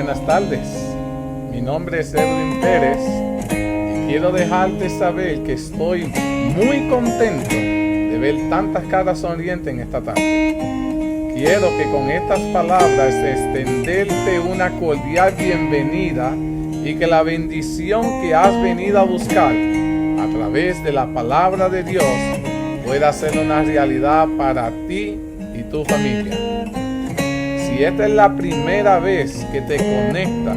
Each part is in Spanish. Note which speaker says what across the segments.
Speaker 1: buenas tardes. Mi nombre es Edwin Pérez y quiero dejarte saber que estoy muy contento de ver tantas caras sonrientes en esta tarde. Quiero que con estas palabras extenderte una cordial bienvenida y que la bendición que has venido a buscar a través de la palabra de Dios pueda ser una realidad para ti y tu familia. Si esta es la primera vez que te conectas,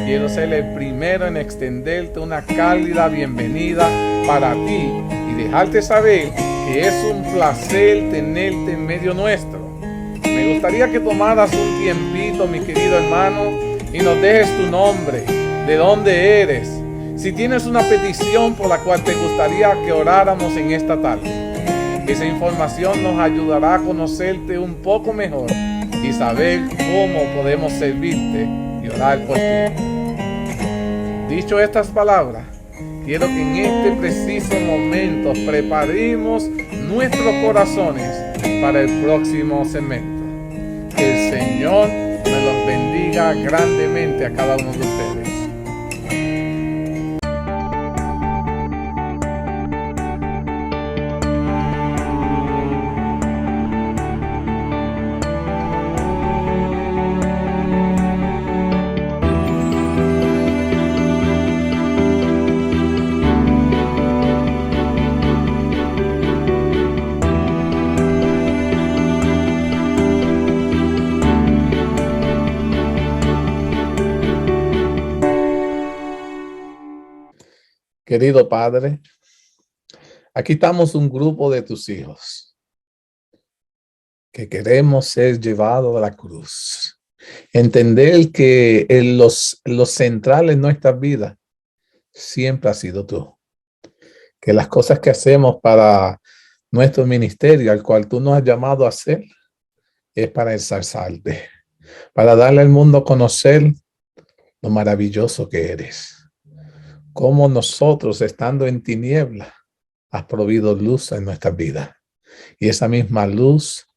Speaker 1: quiero ser el primero en extenderte una cálida bienvenida para ti y dejarte saber que es un placer tenerte en medio nuestro. Me gustaría que tomaras un tiempito, mi querido hermano, y nos dejes tu nombre, de dónde eres, si tienes una petición por la cual te gustaría que oráramos en esta tarde. Esa información nos ayudará a conocerte un poco mejor y saber cómo podemos servirte y orar por ti. Dicho estas palabras, quiero que en este preciso momento preparemos nuestros corazones para el próximo segmento. Que el Señor me los bendiga grandemente a cada uno de ustedes. Querido Padre, aquí estamos un grupo de tus hijos que queremos ser llevados a la cruz. Entender que los centrales en nuestra vida siempre ha sido tú. Que las cosas que hacemos para nuestro ministerio, al cual tú nos has llamado a hacer, es para ensalzarte, para darle al mundo a conocer lo maravilloso que eres. Cómo nosotros, estando en tinieblas, has provido luz en nuestra vida. Y esa misma luz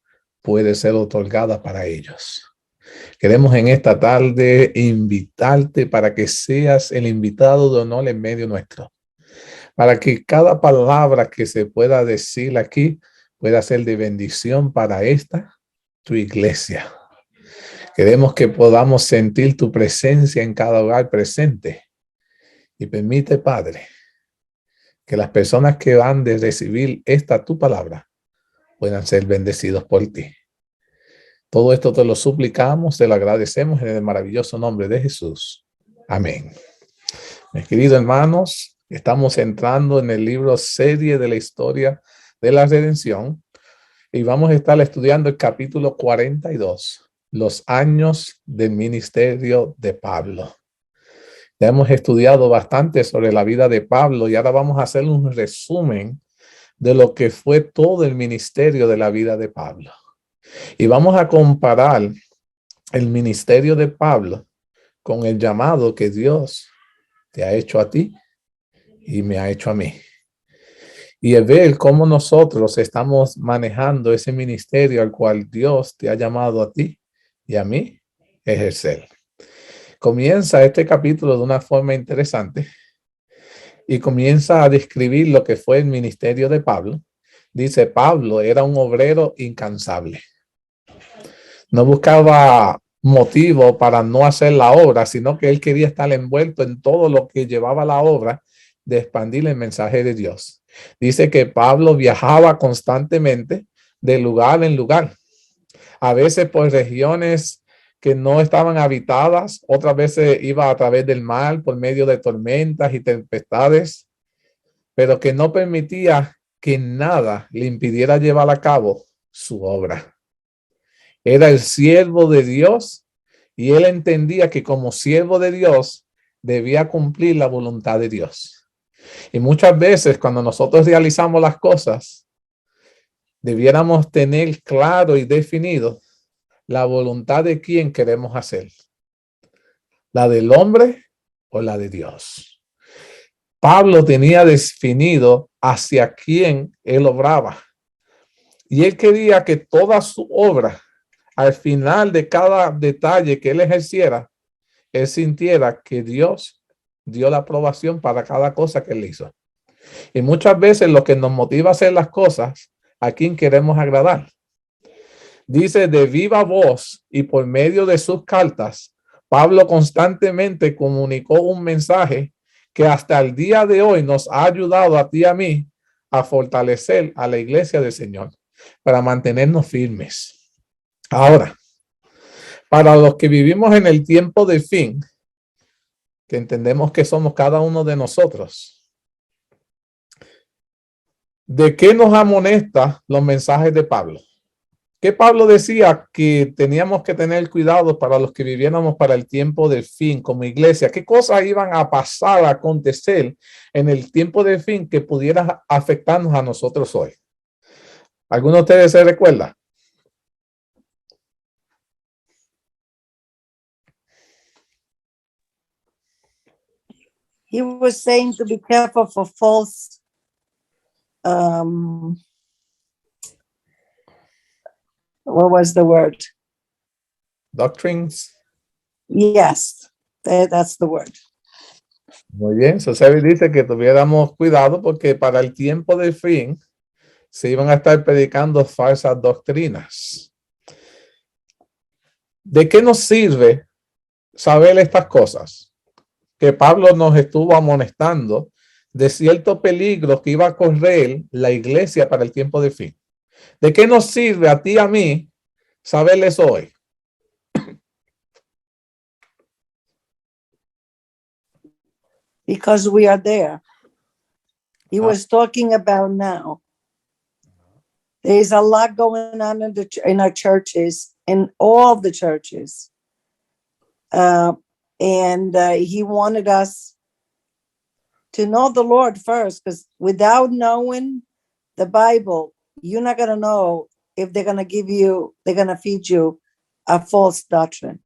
Speaker 1: puede ser otorgada para ellos. Queremos en esta tarde invitarte para que seas el invitado de honor en medio nuestro. Para que cada palabra que se pueda decir aquí pueda ser de bendición para tu iglesia. Queremos que podamos sentir tu presencia en cada hogar presente. Y permite, Padre, que las personas que van de recibir tu palabra puedan ser bendecidos por ti. Todo esto te lo suplicamos, te lo agradecemos en el maravilloso nombre de Jesús. Amén. Mis queridos hermanos, estamos entrando en el libro Serie de la Historia de la Redención y vamos a estar estudiando el capítulo 42, los años del ministerio de Pablo. Ya hemos estudiado bastante sobre la vida de Pablo y ahora vamos a hacer un resumen de lo que fue todo el ministerio de la vida de Pablo. Y vamos a comparar el ministerio de Pablo con el llamado que Dios te ha hecho a ti y me ha hecho a mí. Y ver cómo nosotros estamos manejando ese ministerio al cual Dios te ha llamado a ti y a mí ejercer. Comienza este capítulo de una forma interesante y comienza a describir lo que fue el ministerio de Pablo. Dice, Pablo era un obrero incansable. No buscaba motivo para no hacer la obra, sino que él quería estar envuelto en todo lo que llevaba la obra de expandir el mensaje de Dios. Dice que Pablo viajaba constantemente de lugar en lugar, a veces por regiones que no estaban habitadas, otras veces iba a través del mar por medio de tormentas y tempestades, pero que no permitía que nada le impidiera llevar a cabo su obra. Era el siervo de Dios y él entendía que como siervo de Dios debía cumplir la voluntad de Dios. Y muchas veces cuando nosotros realizamos las cosas, debiéramos tener claro y definido la voluntad de quién queremos hacer. ¿La del hombre o la de Dios? Pablo tenía definido hacia quién él obraba. Y él quería que toda su obra, al final de cada detalle que él ejerciera, él sintiera que Dios dio la aprobación para cada cosa que él hizo. Y muchas veces lo que nos motiva a hacer las cosas, a quien queremos agradar. Dice de viva voz y por medio de sus cartas, Pablo constantemente comunicó un mensaje que hasta el día de hoy nos ha ayudado a ti y a mí a fortalecer a la iglesia del Señor para mantenernos firmes. Ahora, para los que vivimos en el tiempo del fin, que entendemos que somos cada uno de nosotros, ¿de qué nos amonesta los mensajes de Pablo? ¿Qué Pablo decía que teníamos que tener cuidado para los que viviéramos para el tiempo del fin como iglesia? ¿Qué cosas iban a pasar, a acontecer en el tiempo del fin que pudiera afectarnos a nosotros hoy? ¿Alguno de ustedes se recuerda?
Speaker 2: He was saying to be careful for false what was the word?
Speaker 1: Doctrines.
Speaker 2: Yes, that's the word.
Speaker 1: Muy bien, Sosevi dice que tuviéramos cuidado porque para el tiempo del fin se iban a estar predicando falsas doctrinas. ¿De qué nos sirve saber estas cosas? Que Pablo nos estuvo amonestando de ciertos peligros que iba a correr la iglesia para el tiempo del fin. ¿De qué nos sirve a ti y a mí saberles hoy?
Speaker 2: Because we are there. He was talking about now. There's a lot going on in our churches, in all the churches. And he wanted us to know the Lord first, because without knowing the Bible, you're not going to know if they're going to feed you a false doctrine.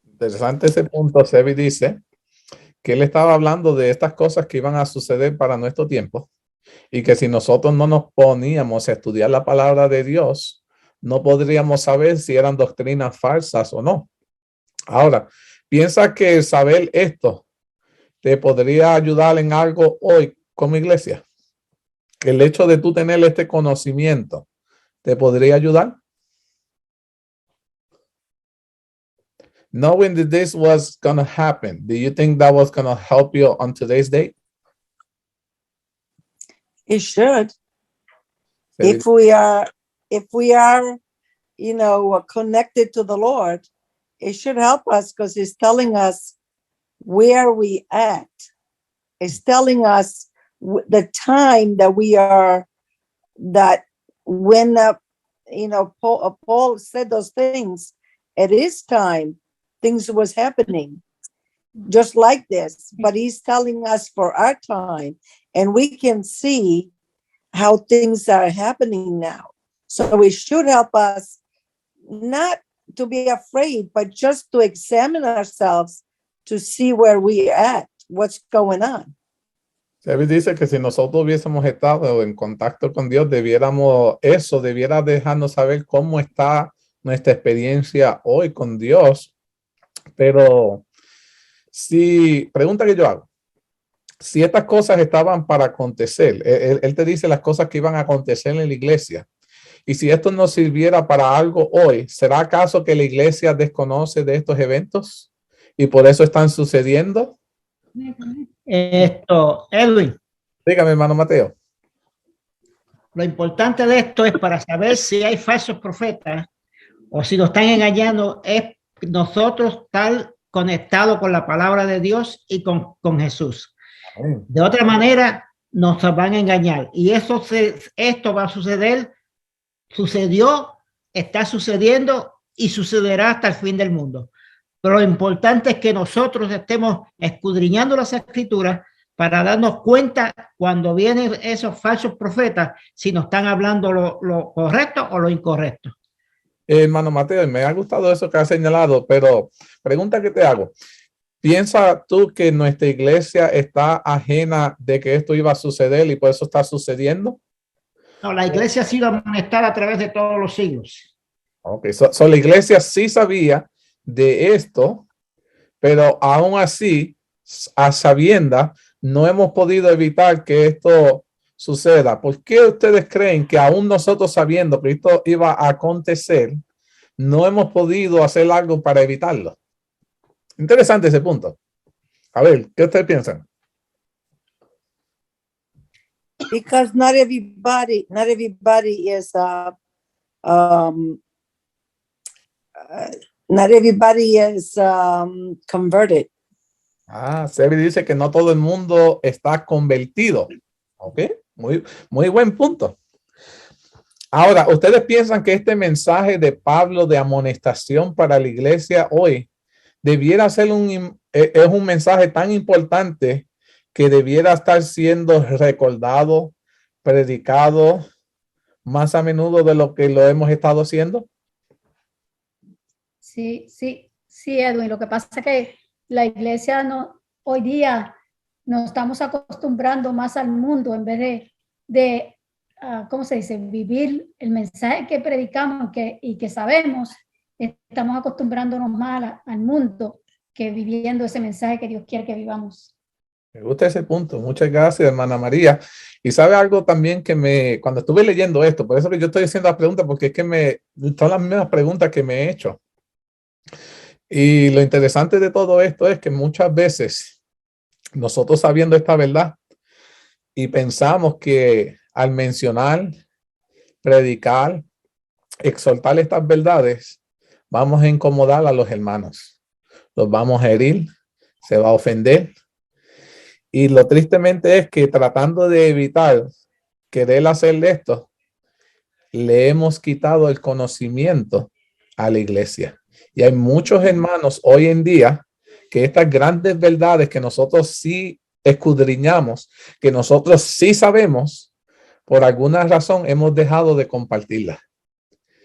Speaker 1: Interesante ese punto. Sebi dice que él estaba hablando de estas cosas que iban a suceder para nuestro tiempo y que si nosotros no nos poníamos a estudiar la palabra de Dios, no podríamos saber si eran doctrinas falsas o no. Ahora, piensa que saber esto te podría ayudar en algo hoy como iglesia. El hecho de tú tener este conocimiento te podría ayudar. Knowing that this was going to happen, do you think that was going to help you on today's date?
Speaker 2: It should. If we are, connected to the Lord, it should help us because He's telling us where we at. It's telling us the time that we are, that when, Paul said those things, at his time, things was happening just like this, but he's telling us for our time, and we can see how things are happening now. So it should help us not to be afraid, but just to examine ourselves to see where we at, what's going on.
Speaker 1: David dice que si nosotros hubiésemos estado en contacto con Dios, debiera dejarnos saber cómo está nuestra experiencia hoy con Dios. Pero pregunta que yo hago, si estas cosas estaban para acontecer, él te dice las cosas que iban a acontecer en la iglesia, y si esto nos sirviera para algo hoy, ¿será acaso que la iglesia desconoce de estos eventos y por eso están sucediendo?
Speaker 3: Edwin.
Speaker 1: Dígame, hermano Mateo.
Speaker 3: Lo importante de esto es para saber si hay falsos profetas o si nos están engañando, es nosotros estar conectados con la palabra de Dios y con Jesús. De otra manera, nos van a engañar. Y esto va a suceder, sucedió, está sucediendo y sucederá hasta el fin del mundo. Pero lo importante es que nosotros estemos escudriñando las escrituras para darnos cuenta cuando vienen esos falsos profetas, si nos están hablando lo correcto o lo incorrecto.
Speaker 1: Hermano Mateo, me ha gustado eso que has señalado, pero pregunta que te hago. ¿Piensas tú que nuestra iglesia está ajena de que esto iba a suceder y por eso está sucediendo?
Speaker 3: No, la iglesia ha sido amonestada a través de todos los siglos.
Speaker 1: Ok, so la iglesia sí sabía de esto, pero aún así, a sabiendas, no hemos podido evitar que esto suceda. ¿Por qué ustedes creen que aún nosotros sabiendo que esto iba a acontecer, no hemos podido hacer algo para evitarlo? Interesante ese punto. A ver, ¿qué ustedes piensan?
Speaker 2: Because not everybody is um not everybody is converted.
Speaker 1: Sebi dice que no todo el mundo está convertido. Ok, muy buen punto. Ahora, ¿ustedes piensan que este mensaje de Pablo de amonestación para la iglesia hoy debiera ser es un mensaje tan importante que debiera estar siendo recordado, predicado más a menudo de lo que lo hemos estado haciendo?
Speaker 4: Sí, Edwin. Lo que pasa es que la iglesia hoy día nos estamos acostumbrando más al mundo en vez de ¿cómo se dice? Vivir el mensaje que predicamos y que sabemos. Estamos acostumbrándonos más al mundo que viviendo ese mensaje que Dios quiere que vivamos.
Speaker 1: Me gusta ese punto. Muchas gracias, hermana María. Y sabe algo también cuando estuve leyendo esto, por eso que yo estoy haciendo la pregunta, porque es que son las mismas preguntas que me he hecho. Y lo interesante de todo esto es que muchas veces nosotros sabiendo esta verdad y pensamos que al mencionar, predicar, exhortar estas verdades, vamos a incomodar a los hermanos, los vamos a herir, se va a ofender. Y lo tristemente es que tratando de evitar querer hacer esto, le hemos quitado el conocimiento a la iglesia. Y hay muchos hermanos hoy en día que estas grandes verdades que nosotros sí escudriñamos, que nosotros sí sabemos, por alguna razón hemos dejado de compartirlas.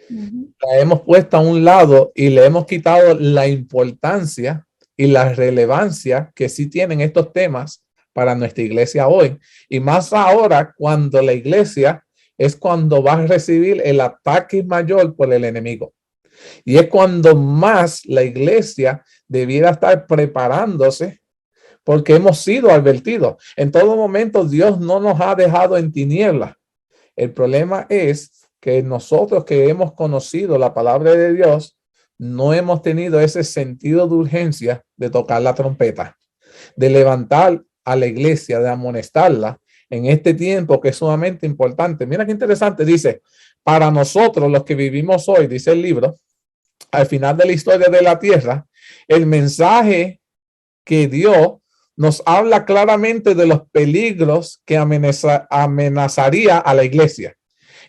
Speaker 1: La hemos puesto a un lado y le hemos quitado la importancia y la relevancia que sí tienen estos temas para nuestra iglesia hoy. Y más ahora cuando la iglesia es cuando va a recibir el ataque mayor por el enemigo. Y es cuando más la iglesia debiera estar preparándose, porque hemos sido advertidos. En todo momento Dios no nos ha dejado en tinieblas. El problema es que nosotros que hemos conocido la palabra de Dios, no hemos tenido ese sentido de urgencia de tocar la trompeta, de levantar a la iglesia, de amonestarla en este tiempo que es sumamente importante. Mira qué interesante, dice, para nosotros los que vivimos hoy, dice el libro, al final de la historia de la tierra, el mensaje que dio nos habla claramente de los peligros que amenazaría a la iglesia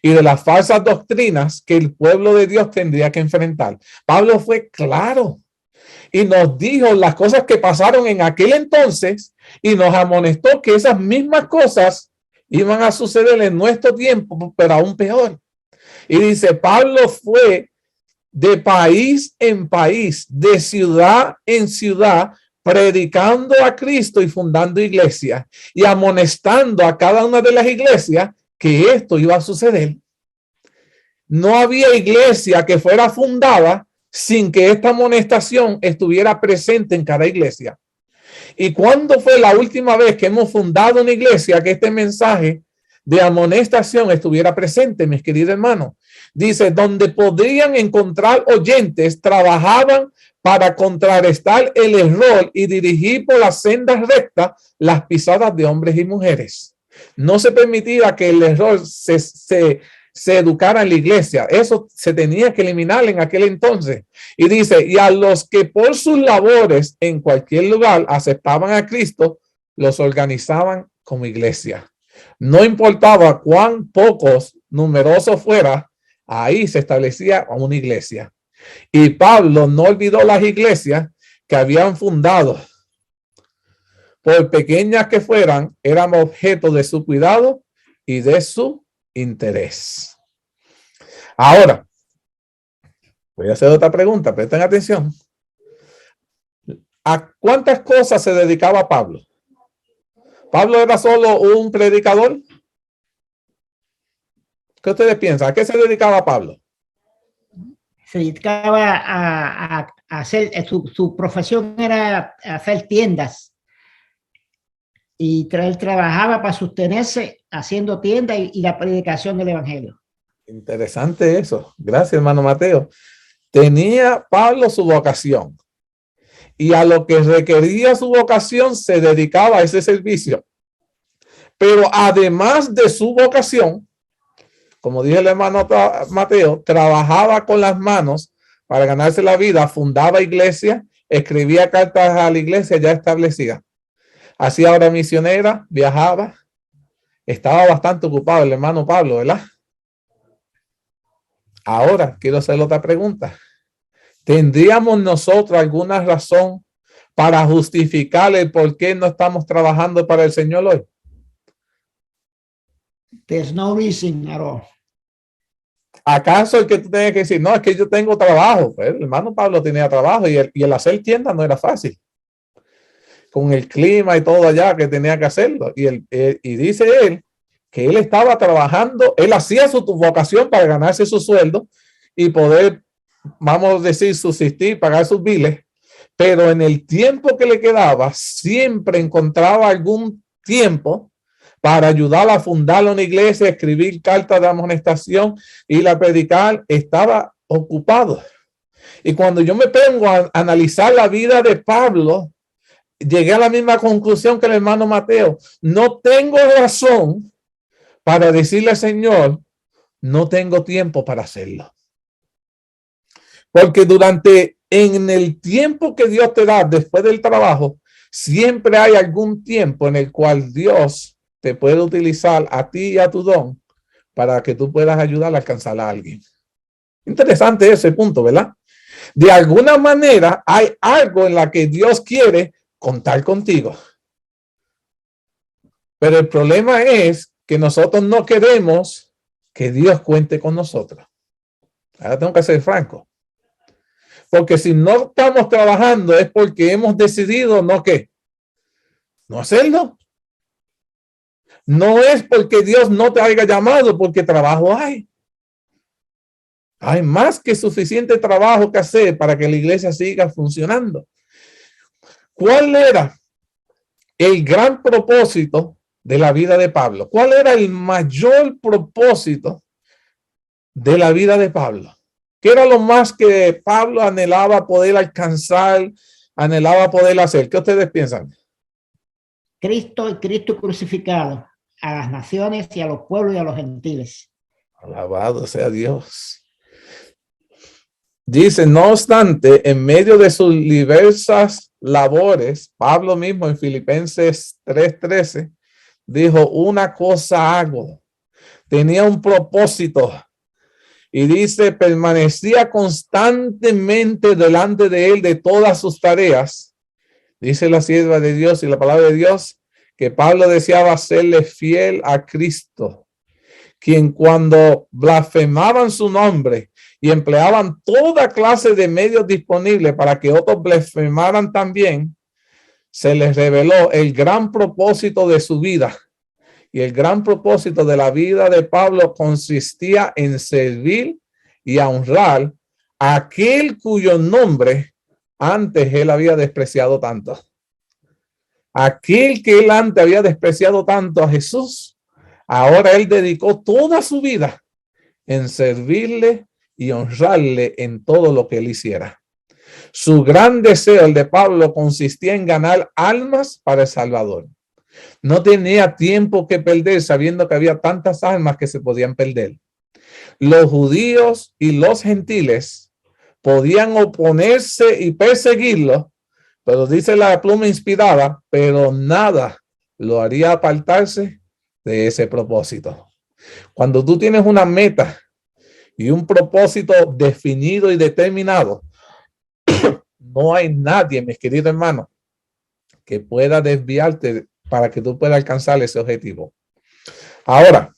Speaker 1: y de las falsas doctrinas que el pueblo de Dios tendría que enfrentar. Pablo fue claro y nos dijo las cosas que pasaron en aquel entonces y nos amonestó que esas mismas cosas iban a suceder en nuestro tiempo, pero aún peor. Y dice, Pablo fue de país en país, de ciudad en ciudad, predicando a Cristo y fundando iglesias y amonestando a cada una de las iglesias que esto iba a suceder. No había iglesia que fuera fundada sin que esta amonestación estuviera presente en cada iglesia. ¿Y cuándo fue la última vez que hemos fundado una iglesia que este mensaje de amonestación estuviera presente, mis queridos hermanos? Dice, donde podrían encontrar oyentes, trabajaban para contrarrestar el error y dirigir por las sendas rectas las pisadas de hombres y mujeres. No se permitía que el error se educara en la iglesia. Eso se tenía que eliminar en aquel entonces. Y dice, y a los que por sus labores en cualquier lugar aceptaban a Cristo, los organizaban como iglesia. No importaba cuán pocos numerosos fuera, ahí se establecía una iglesia. Y Pablo no olvidó las iglesias que habían fundado. Por pequeñas que fueran, eran objeto de su cuidado y de su interés. Ahora, voy a hacer otra pregunta, presten atención. ¿A cuántas cosas se dedicaba Pablo? ¿Pablo era solo un predicador? ¿Qué ustedes piensan? ¿A qué se dedicaba Pablo?
Speaker 3: se dedicaba a hacer, su profesión era hacer tiendas. Y él trabajaba para sostenerse haciendo tiendas y la predicación del evangelio.
Speaker 1: Interesante eso. Gracias, hermano Mateo. Tenía Pablo su vocación y a lo que requería su vocación se dedicaba a ese servicio. Pero además de su vocación, como dije el hermano Mateo, trabajaba con las manos para ganarse la vida, fundaba iglesias, escribía cartas a la iglesia ya establecida. Hacía obra misionera, viajaba, estaba bastante ocupado el hermano Pablo, ¿verdad? Ahora quiero hacer otra pregunta. ¿Tendríamos nosotros alguna razón para justificar el por qué no estamos trabajando para el Señor hoy?
Speaker 3: There's no reason at all.
Speaker 1: ¿Acaso el que tú tienes que decir, no, es que yo tengo trabajo? Pues el hermano Pablo tenía trabajo y el hacer tienda no era fácil. Con el clima y todo allá que tenía que hacerlo. Y dice él que él estaba trabajando, él hacía su vocación para ganarse su sueldo y poder, vamos a decir, subsistir, pagar sus biles, pero en el tiempo que le quedaba, siempre encontraba algún tiempo para ayudar a fundar una iglesia, escribir cartas de amonestación y la predicar. Estaba ocupado. Y cuando yo me pongo a analizar la vida de Pablo, llegué a la misma conclusión que el hermano Mateo. No tengo razón para decirle al Señor, no tengo tiempo para hacerlo. Porque en el tiempo que Dios te da después del trabajo, siempre hay algún tiempo en el cual Dios te puede utilizar a ti y a tu don para que tú puedas ayudar a alcanzar a alguien. Interesante ese punto, ¿verdad? De alguna manera hay algo en la que Dios quiere contar contigo. Pero el problema es que nosotros no queremos que Dios cuente con nosotros. Ahora tengo que ser franco. Porque si no estamos trabajando es porque hemos decidido no hacerlo. No es porque Dios no te haya llamado, porque trabajo hay. Hay más que suficiente trabajo que hacer para que la iglesia siga funcionando. ¿Cuál era el gran propósito de la vida de Pablo? ¿Cuál era el mayor propósito de la vida de Pablo? ¿Qué era lo más que Pablo anhelaba poder alcanzar, anhelaba poder hacer? ¿Qué ustedes piensan?
Speaker 3: Cristo y Cristo crucificado a las naciones y a los pueblos y a los gentiles.
Speaker 1: Alabado sea Dios. Dice, no obstante, en medio de sus diversas labores, Pablo mismo en Filipenses 3:13 dijo, una cosa hago. Tenía un propósito. Y dice, permanecía constantemente delante de él de todas sus tareas. Dice la sierva de Dios y la palabra de Dios que Pablo deseaba serle fiel a Cristo, quien cuando blasfemaban su nombre y empleaban toda clase de medios disponibles para que otros blasfemaran también, se les reveló el gran propósito de su vida. Y el gran propósito de la vida de Pablo consistía en servir y a honrar a aquel cuyo nombre antes él había despreciado tanto. Aquel que él antes había despreciado tanto, a Jesús, ahora él dedicó toda su vida en servirle y honrarle en todo lo que él hiciera. Su gran deseo, el de Pablo, consistía en ganar almas para el Salvador. No tenía tiempo que perder sabiendo que había tantas almas que se podían perder. Los judíos y los gentiles podían oponerse y perseguirlo, pero dice la pluma inspirada, pero nada lo haría apartarse de ese propósito. Cuando tú tienes una meta y un propósito definido y determinado, no hay nadie, mis queridos hermanos, que pueda desviarte para que tú puedas alcanzar ese objetivo. Ahora,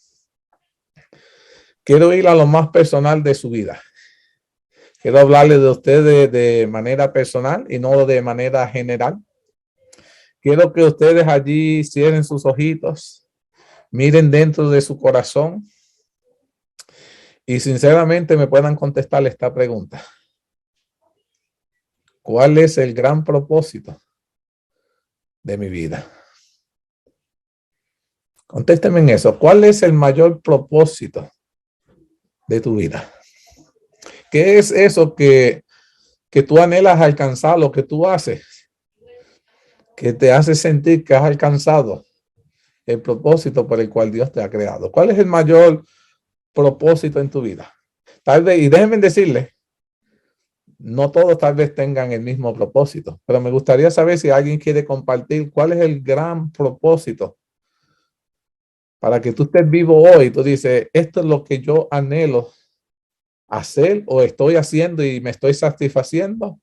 Speaker 1: quiero ir a lo más personal de su vida. Quiero hablarle de ustedes de manera personal y no de manera general. Quiero que ustedes allí cierren sus ojitos, miren dentro de su corazón y sinceramente me puedan contestar esta pregunta. ¿Cuál es el gran propósito de mi vida? Contésteme en eso. ¿Cuál es el mayor propósito de tu vida? ¿Qué es eso que tú anhelas alcanzar, lo que tú haces, que te hace sentir que has alcanzado el propósito por el cual Dios te ha creado? ¿Cuál es el mayor propósito en tu vida? Tal vez, y déjenme decirle, no todos tal vez tengan el mismo propósito, pero me gustaría saber si alguien quiere compartir cuál es el gran propósito para que tú estés vivo hoy. Tú dices, esto es lo que yo anhelo hacer o estoy haciendo y me estoy satisfaciendo,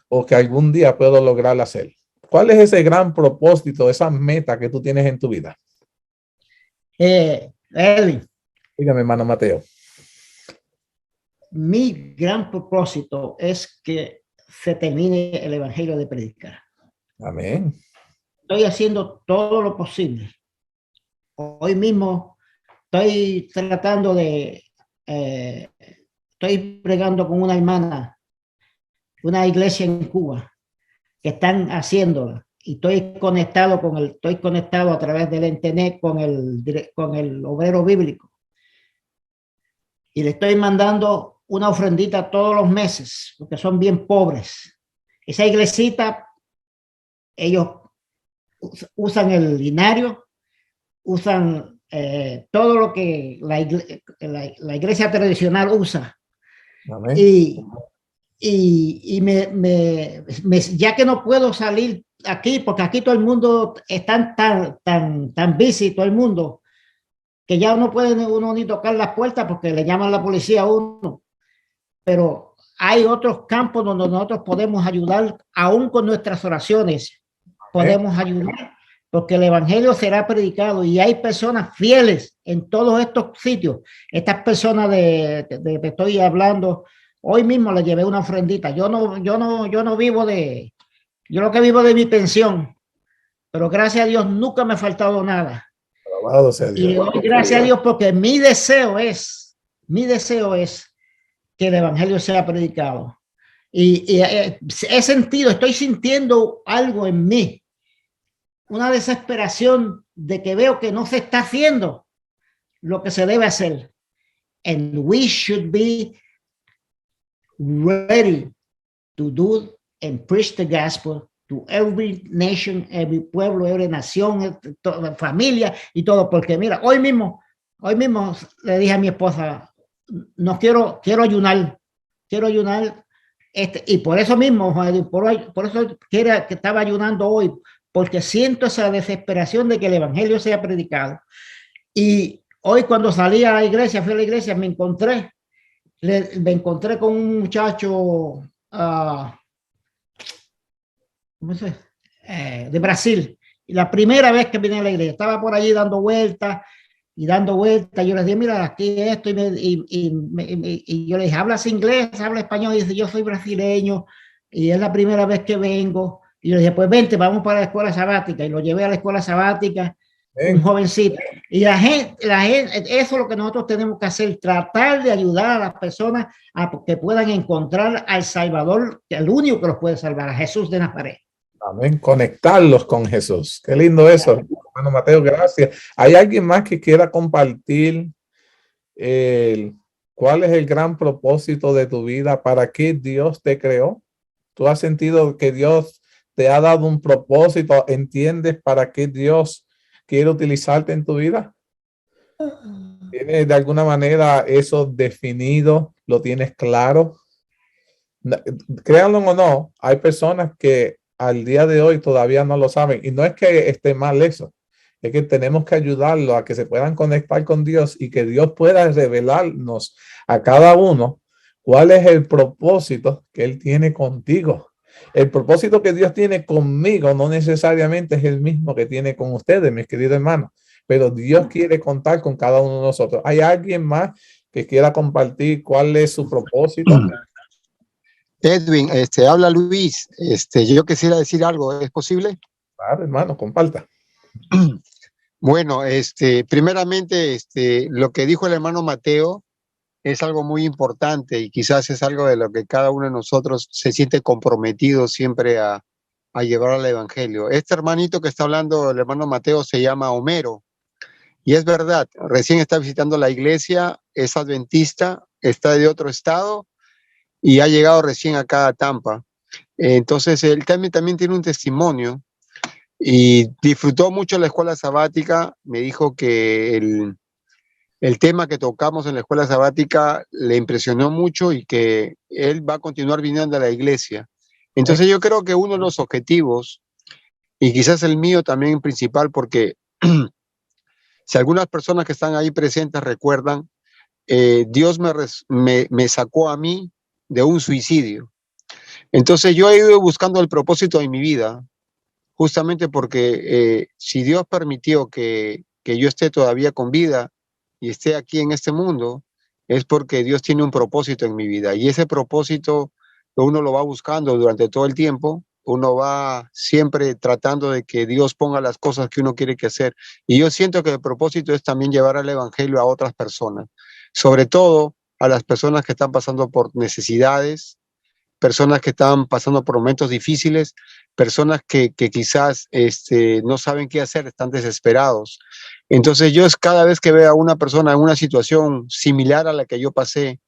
Speaker 1: o que algún día puedo lograr hacer. ¿Cuál es ese gran propósito, esa meta que tú tienes en tu vida?
Speaker 3: Edwin,
Speaker 1: Dígame, hermano Mateo.
Speaker 3: mi gran propósito es que se termine el evangelio de predicar.
Speaker 1: Amén.
Speaker 3: Estoy haciendo todo lo posible. Hoy mismo estoy tratando de, estoy pregando con una hermana, una iglesia en Cuba, que están haciéndola. Y estoy conectado a través del internet con el obrero bíblico. Y le estoy mandando una ofrendita todos los meses, porque son bien pobres. Esa iglesita, ellos usan el linario, usan todo lo que la iglesia tradicional usa.
Speaker 1: Amén.
Speaker 3: Y ya que no puedo salir aquí, porque aquí todo el mundo está tan busy, todo el mundo, que ya no puede uno ni tocar las puertas porque le llaman la policía a uno. Pero hay otros campos donde nosotros podemos ayudar, aún con nuestras oraciones, podemos ayudar, porque el evangelio será predicado y hay personas fieles en todos estos sitios. Estas personas de que estoy hablando, hoy mismo le llevé una ofrendita. Yo no vivo yo lo que vivo de mi pensión, pero gracias a Dios nunca me ha faltado nada.
Speaker 1: Alabado sea Dios.
Speaker 3: Y doy gracias a Dios porque mi deseo es que el evangelio sea predicado. Y estoy sintiendo algo en mí, una desesperación de que veo que no se está haciendo lo que se debe hacer. And we should be ready to do and preach the gospel to every nation, every pueblo, every nación, toda familia y todo. Porque mira, hoy mismo le dije a mi esposa, no quiero ayunar, y por eso mismo, por eso que estaba ayunando hoy, porque siento esa desesperación de que el evangelio sea predicado. Y hoy cuando salí a la iglesia, fui a la iglesia, me encontré con un muchacho de Brasil. Y la primera vez que vine a la iglesia, estaba por allí dando vueltas. Yo les dije, mira, aquí esto, y yo le dije, ¿hablas inglés? ¿Habla español? Y dice, yo soy brasileño, y es la primera vez que vengo. Y yo le dije, pues vente, vamos para la escuela sabática. Y lo llevé a la escuela sabática, un jovencito. Y la gente, eso es lo que nosotros tenemos que hacer, tratar de ayudar a las personas a que puedan encontrar al Salvador, el único que los puede salvar, a Jesús de Nazaret.
Speaker 1: Amén. Conectarlos con Jesús. Qué lindo eso. Hermano Mateo, gracias. ¿Hay alguien más que quiera compartir cuál es el gran propósito de tu vida? ¿Para qué Dios te creó? ¿Tú has sentido que Dios te ha dado un propósito? ¿Entiendes para qué Dios quiere utilizarte en tu vida? ¿Tienes de alguna manera eso definido? ¿Lo tienes claro? Créanlo o no, hay personas que al día de hoy todavía no lo saben, y no es que esté mal eso, es que tenemos que ayudarlos a que se puedan conectar con Dios y que Dios pueda revelarnos a cada uno cuál es el propósito que Él tiene contigo. El propósito que Dios tiene conmigo no necesariamente es el mismo que tiene con ustedes, mis queridos hermanos, pero Dios quiere contar con cada uno de nosotros. ¿Hay alguien más que quiera compartir cuál es su propósito?
Speaker 5: Edwin, habla Luis. Yo quisiera decir algo, ¿es posible?
Speaker 1: Claro, hermano, comparta.
Speaker 5: Bueno, primeramente, lo que dijo el hermano Mateo, es algo muy importante y quizás es algo de lo que cada uno de nosotros se siente comprometido siempre a llevar al evangelio. Este hermanito que está hablando, el hermano Mateo, se llama Homero. Y es verdad, recién está visitando la iglesia, es adventista, está de otro estado y ha llegado recién acá a Tampa. Entonces, él también tiene un testimonio y disfrutó mucho la escuela sabática. Me dijo que el tema que tocamos en la escuela sabática le impresionó mucho y que él va a continuar viniendo a la iglesia. Entonces, yo creo que uno de los objetivos, y quizás el mío también principal, porque si algunas personas que están ahí presentes recuerdan, Dios me sacó a mí de un suicidio. Entonces yo he ido buscando el propósito de mi vida, justamente porque si Dios permitió que yo esté todavía con vida y esté aquí en este mundo, es porque Dios tiene un propósito en mi vida. Y ese propósito uno lo va buscando durante todo el tiempo. Uno va siempre tratando de que Dios ponga las cosas que uno quiere que hacer. Y yo siento que el propósito es también llevar el evangelio a otras personas, sobre todo a las personas que están pasando por necesidades, personas que están pasando por momentos difíciles, personas que quizás no saben qué hacer, están desesperados. Entonces yo cada vez que veo a una persona en una situación similar a la que yo pasé,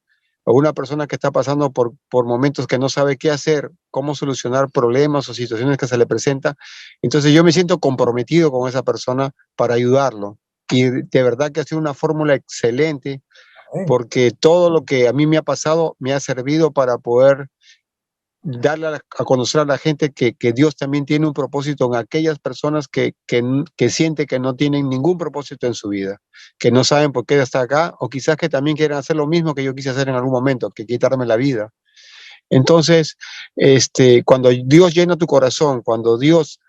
Speaker 5: o una persona que está pasando por momentos que no sabe qué hacer, cómo solucionar problemas o situaciones que se le presentan, entonces yo me siento comprometido con esa persona para ayudarlo. Y de verdad que ha sido una fórmula excelente, porque todo lo que a mí me ha pasado me ha servido para poder darle a conocer a la gente que Dios también tiene un propósito en aquellas personas que sienten que no tienen ningún propósito en su vida, que no saben por qué está acá, o quizás que también quieren hacer lo mismo que yo quise hacer en algún momento, que quitarme la vida. Entonces, cuando Dios llena tu corazón, cuando Dios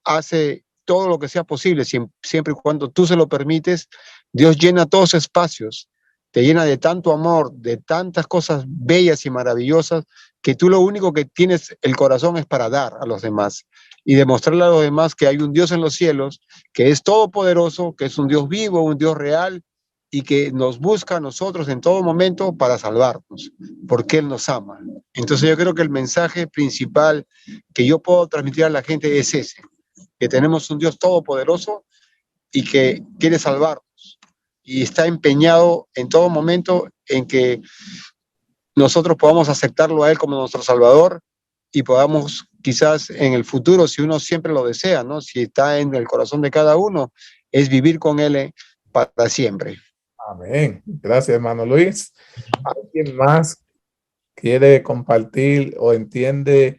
Speaker 5: hace todo lo que sea posible, siempre y cuando tú se lo permites, Dios llena todos esos espacios, te llena de tanto amor, de tantas cosas bellas y maravillosas, que tú lo único que tienes el corazón es para dar a los demás y demostrarle a los demás que hay un Dios en los cielos, que es todopoderoso, que es un Dios vivo, un Dios real y que nos busca a nosotros en todo momento para salvarnos, porque Él nos ama. Entonces yo creo que el mensaje principal que yo puedo transmitir a la gente es ese, que tenemos un Dios todopoderoso y que quiere salvarnos y está empeñado en todo momento en que nosotros podamos aceptarlo a Él como nuestro Salvador y podamos quizás en el futuro, si uno siempre lo desea, ¿no? Si está en el corazón de cada uno, es vivir con Él para siempre.
Speaker 1: Amén. Gracias, hermano Luis. ¿Alguien más quiere compartir o entiende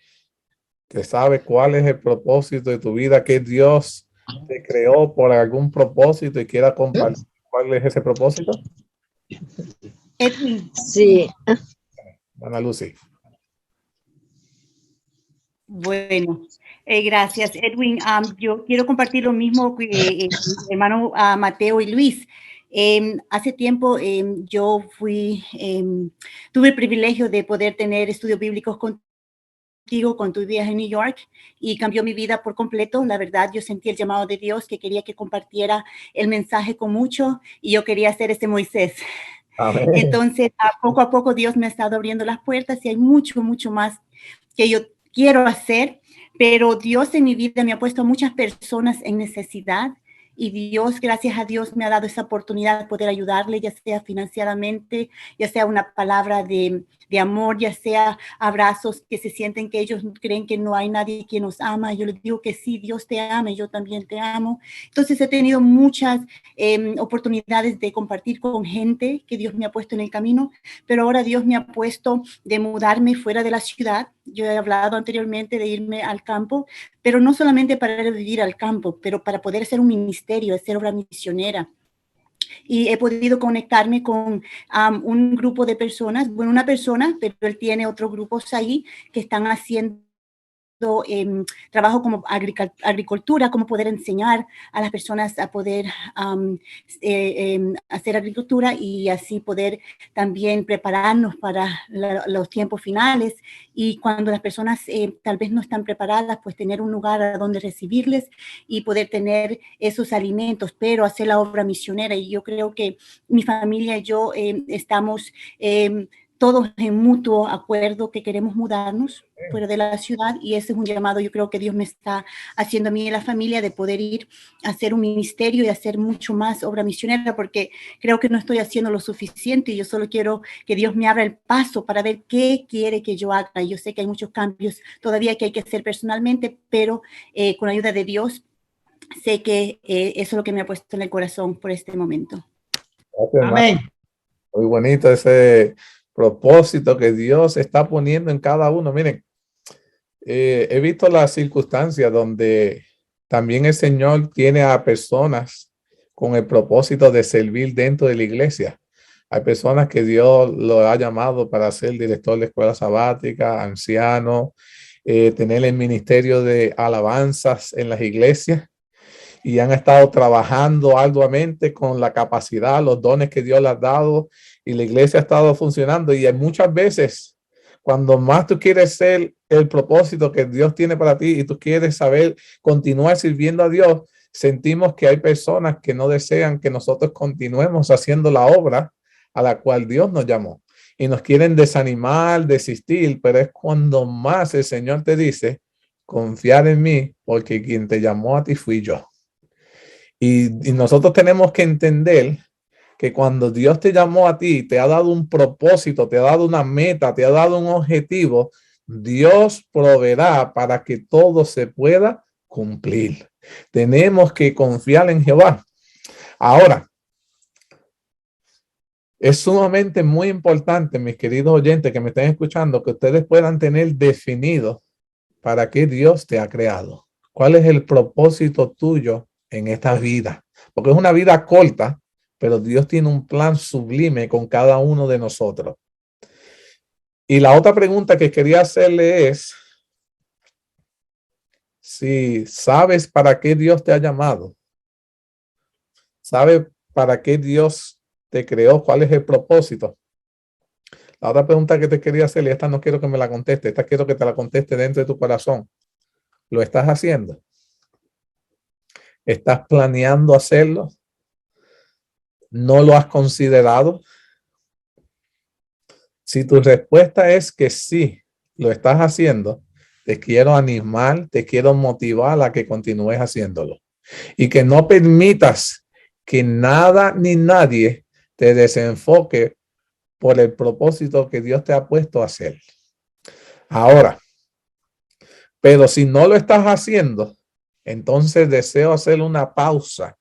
Speaker 1: que sabe cuál es el propósito de tu vida, que Dios te creó por algún propósito y quiera compartir cuál es ese propósito?
Speaker 6: Edwin,
Speaker 2: Sí,
Speaker 1: Ana Lucy.
Speaker 6: bueno, gracias. Edwin, yo quiero compartir lo mismo que mi hermano Mateo y Luis. Hace tiempo yo tuve el privilegio de poder tener estudios bíblicos contigo con tu viaje en New York y cambió mi vida por completo. La verdad, yo sentí el llamado de Dios que quería que compartiera el mensaje con mucho y yo quería ser ese Moisés.
Speaker 1: Amén.
Speaker 6: Entonces, a poco Dios me ha estado abriendo las puertas y hay mucho, mucho más que yo quiero hacer, pero Dios en mi vida me ha puesto a muchas personas en necesidad y Dios, gracias a Dios, me ha dado esa oportunidad de poder ayudarle, ya sea financieramente, ya sea una palabra de amor, ya sea abrazos que se sienten que ellos creen que no hay nadie que nos ama. Yo les digo que sí, Dios te ama y yo también te amo. Entonces he tenido muchas oportunidades de compartir con gente que Dios me ha puesto en el camino, pero ahora Dios me ha puesto de mudarme fuera de la ciudad. Yo he hablado anteriormente de irme al campo, pero no solamente para vivir al campo, pero para poder hacer un ministerio, hacer obra misionera. Y he podido conectarme con un grupo de personas, bueno, una persona, pero él tiene otros grupos ahí que están haciendo trabajo como agricultura, cómo poder enseñar a las personas a poder hacer agricultura y así poder también prepararnos para los tiempos finales. Y cuando las personas tal vez no están preparadas, pues tener un lugar a donde recibirles y poder tener esos alimentos, pero hacer la obra misionera. Y yo creo que mi familia y yo estamos todos en mutuo acuerdo que queremos mudarnos fuera de la ciudad, y ese es un llamado, yo creo que Dios me está haciendo a mí y a la familia de poder ir a hacer un ministerio y hacer mucho más obra misionera, porque creo que no estoy haciendo lo suficiente y yo solo quiero que Dios me abra el paso para ver qué quiere que yo haga. Yo sé que hay muchos cambios todavía que hay que hacer personalmente, pero con la ayuda de Dios sé que eso es lo que me ha puesto en el corazón por este momento.
Speaker 1: Gracias, hermano.
Speaker 3: Amén.
Speaker 1: Muy bonito ese propósito que Dios está poniendo en cada uno. Miren, he visto las circunstancias donde también el Señor tiene a personas con el propósito de servir dentro de la iglesia. Hay personas que Dios lo ha llamado para ser director de escuela sabática, anciano, tener el ministerio de alabanzas en las iglesias, y han estado trabajando arduamente con la capacidad, los dones que Dios les ha dado, y la iglesia ha estado funcionando. Y muchas veces, cuando más tú quieres ser el propósito que Dios tiene para ti y tú quieres saber continuar sirviendo a Dios, sentimos que hay personas que no desean que nosotros continuemos haciendo la obra a la cual Dios nos llamó, y nos quieren desanimar, desistir. Pero es cuando más el Señor te dice: confiar en mí, porque quien te llamó a ti fui yo. Y nosotros tenemos que entender que cuando Dios te llamó a ti, te ha dado un propósito, te ha dado una meta, te ha dado un objetivo, Dios proveerá para que todo se pueda cumplir. Tenemos que confiar en Jehová. Ahora, es sumamente muy importante, mis queridos oyentes que me estén escuchando, que ustedes puedan tener definido para qué Dios te ha creado. ¿Cuál es el propósito tuyo en esta vida? Porque es una vida corta, pero Dios tiene un plan sublime con cada uno de nosotros. Y la otra pregunta que quería hacerle es si sabes para qué Dios te ha llamado. ¿Sabes para qué Dios te creó? ¿Cuál es el propósito? La otra pregunta que te quería hacer, y esta no quiero que me la conteste, esta quiero que te la conteste dentro de tu corazón. ¿Lo estás haciendo? ¿Estás planeando hacerlo? ¿No lo has considerado? Si tu respuesta es que sí, lo estás haciendo, te quiero animar, te quiero motivar a que continúes haciéndolo y que no permitas que nada ni nadie te desenfoque por el propósito que Dios te ha puesto a hacer. Ahora, pero si no lo estás haciendo, entonces deseo hacer una pausa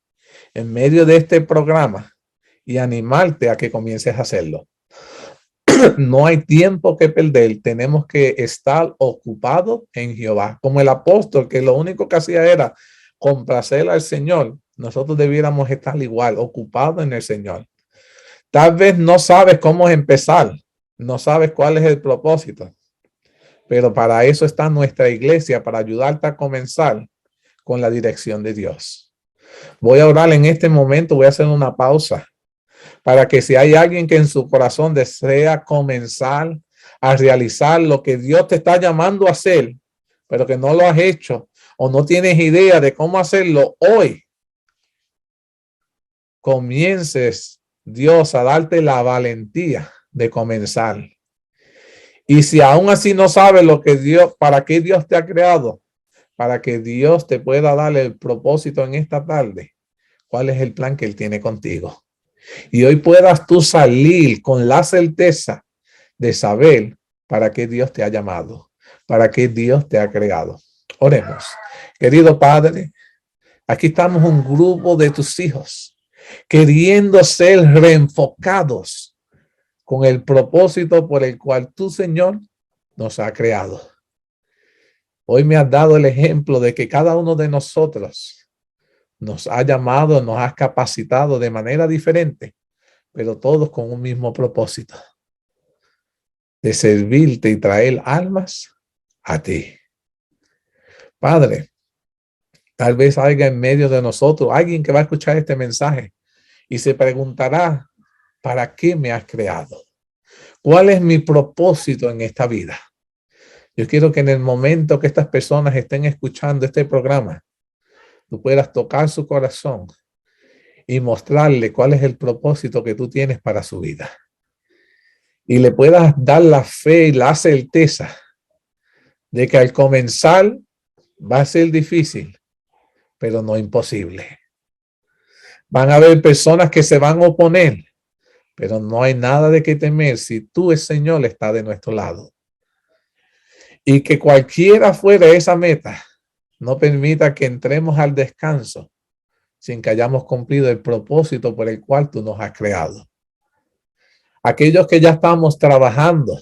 Speaker 1: en medio de este programa y animarte a que comiences a hacerlo. No hay tiempo que perder, tenemos que estar ocupados en Jehová. Como el apóstol, que lo único que hacía era complacer al Señor, nosotros debiéramos estar igual, ocupados en el Señor. Tal vez no sabes cómo empezar, no sabes cuál es el propósito, pero para eso está nuestra iglesia, para ayudarte a comenzar con la dirección de Dios. Voy a orar en este momento, voy a hacer una pausa para que si hay alguien que en su corazón desea comenzar a realizar lo que Dios te está llamando a hacer, pero que no lo has hecho o no tienes idea de cómo hacerlo hoy, comiences Dios a darte la valentía de comenzar. Y si aún así no sabes lo que Dios, para qué Dios te ha creado, para que Dios te pueda dar el propósito en esta tarde, cuál es el plan que Él tiene contigo. Y hoy puedas tú salir con la certeza de saber para qué Dios te ha llamado, para qué Dios te ha creado. Oremos. Querido Padre, aquí estamos un grupo de tus hijos queriendo ser reenfocados con el propósito por el cual tu Señor nos ha creado. Hoy me has dado el ejemplo de que cada uno de nosotros nos ha llamado, nos ha capacitado de manera diferente, pero todos con un mismo propósito, de servirte y traer almas a ti. Padre, tal vez haya en medio de nosotros alguien que va a escuchar este mensaje y se preguntará, ¿para qué me has creado? ¿Cuál es mi propósito en esta vida? Yo quiero que en el momento que estas personas estén escuchando este programa, tú puedas tocar su corazón y mostrarle cuál es el propósito que tú tienes para su vida. Y le puedas dar la fe y la certeza de que al comenzar va a ser difícil, pero no imposible. Van a haber personas que se van a oponer, pero no hay nada de qué temer si tú, el Señor, está de nuestro lado. Y que cualquiera fuera esa meta, no permita que entremos al descanso sin que hayamos cumplido el propósito por el cual tú nos has creado. Aquellos que ya estamos trabajando,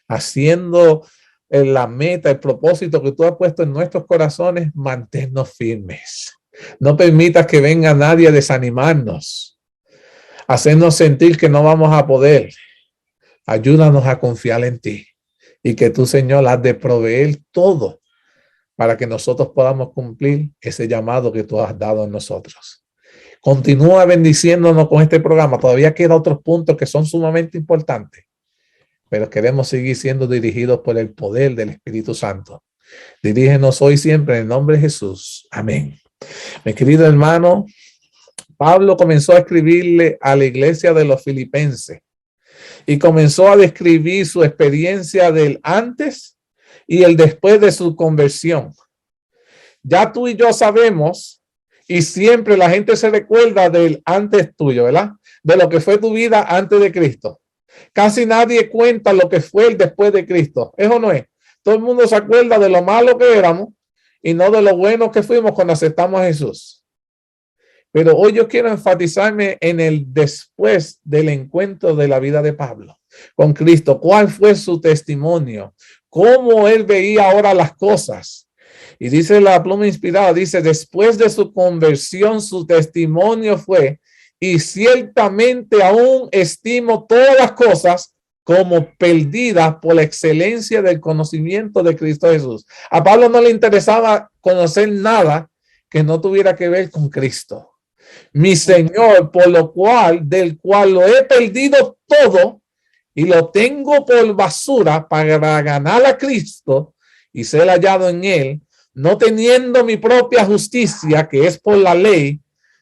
Speaker 1: haciendo la meta, el propósito que tú has puesto en nuestros corazones, manténnos firmes. No permitas que venga nadie a desanimarnos, hacernos sentir que no vamos a poder. Ayúdanos a confiar en ti y que tú, Señor, has de proveer todo para que nosotros podamos cumplir ese llamado que tú has dado en nosotros. Continúa bendiciéndonos con este programa. Todavía quedan otros puntos que son sumamente importantes, pero queremos seguir siendo dirigidos por el poder del Espíritu Santo. Dirígenos hoy siempre en el nombre de Jesús. Amén. Mi querido hermano, Pablo comenzó a escribirle a la iglesia de los filipenses y comenzó a describir su experiencia del antes y el después de su conversión. Ya tú y yo sabemos, y siempre la gente se recuerda del antes tuyo, ¿verdad? De lo que fue tu vida antes de Cristo. Casi nadie cuenta lo que fue el después de Cristo. ¿Eso no es? Todo el mundo se acuerda de lo malo que éramos y no de lo bueno que fuimos cuando aceptamos a Jesús. Pero hoy yo quiero enfatizarme en el después del encuentro de la vida de Pablo con Cristo. ¿Cuál fue su testimonio? ¿Cómo él veía ahora las cosas? Y dice la pluma inspirada, dice, después de su conversión, su testimonio fue, y ciertamente aún estimo todas las cosas como perdidas por la excelencia del conocimiento de Cristo Jesús. A Pablo no le interesaba conocer nada que no tuviera que ver con Cristo. Mi Señor, por lo cual, del cual lo he perdido todo y lo tengo por basura para ganar a Cristo y ser hallado en él, no teniendo mi propia justicia, que es por la ley,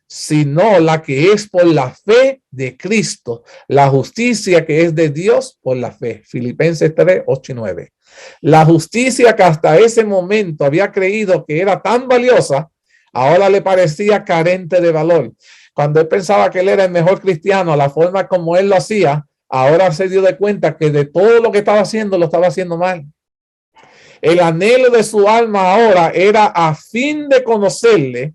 Speaker 1: sino la que es por la fe de Cristo, la justicia que es de Dios por la fe. Filipenses 3, 8 y 9. La justicia que hasta ese momento había creído que era tan valiosa, ahora le parecía carente de valor. Cuando él pensaba que él era el mejor cristiano, la forma como él lo hacía, ahora se dio de cuenta que de todo lo que estaba haciendo, lo estaba haciendo mal. El anhelo de su alma ahora era a fin de conocerle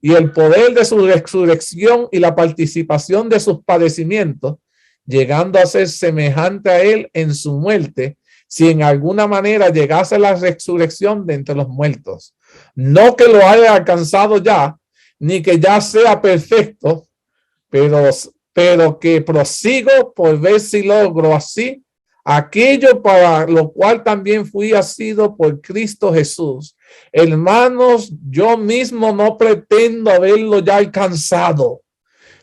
Speaker 1: y el poder de su resurrección y la participación de sus padecimientos, llegando a ser semejante a él en su muerte, si en alguna manera llegase la resurrección de entre los muertos. No que lo haya alcanzado ya, ni que ya sea perfecto, pero que prosigo por ver si logro así aquello para lo cual también fui asido por Cristo Jesús. Hermanos, yo mismo no pretendo haberlo ya alcanzado,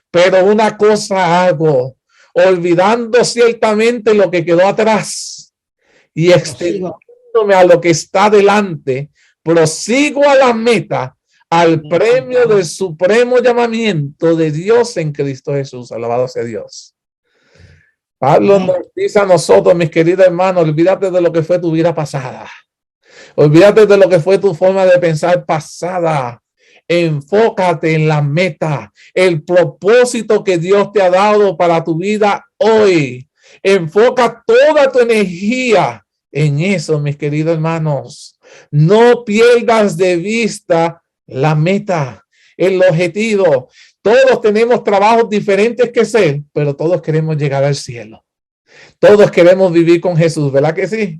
Speaker 1: pero una cosa hago, olvidando ciertamente lo que quedó atrás y extendiéndome a lo que está delante, prosigo a la meta, al premio del supremo llamamiento de Dios en Cristo Jesús. Alabado sea Dios. Pablo nos dice a nosotros, mis queridos hermanos, olvídate de lo que fue tu vida pasada. Olvídate de lo que fue tu forma de pensar pasada. Enfócate en la meta, el propósito que Dios te ha dado para tu vida hoy. Enfoca toda tu energía en eso, mis queridos hermanos. No pierdas de vista la meta, el objetivo. Todos tenemos trabajos diferentes que hacer, pero todos queremos llegar al cielo. Todos queremos vivir con Jesús, ¿verdad que sí?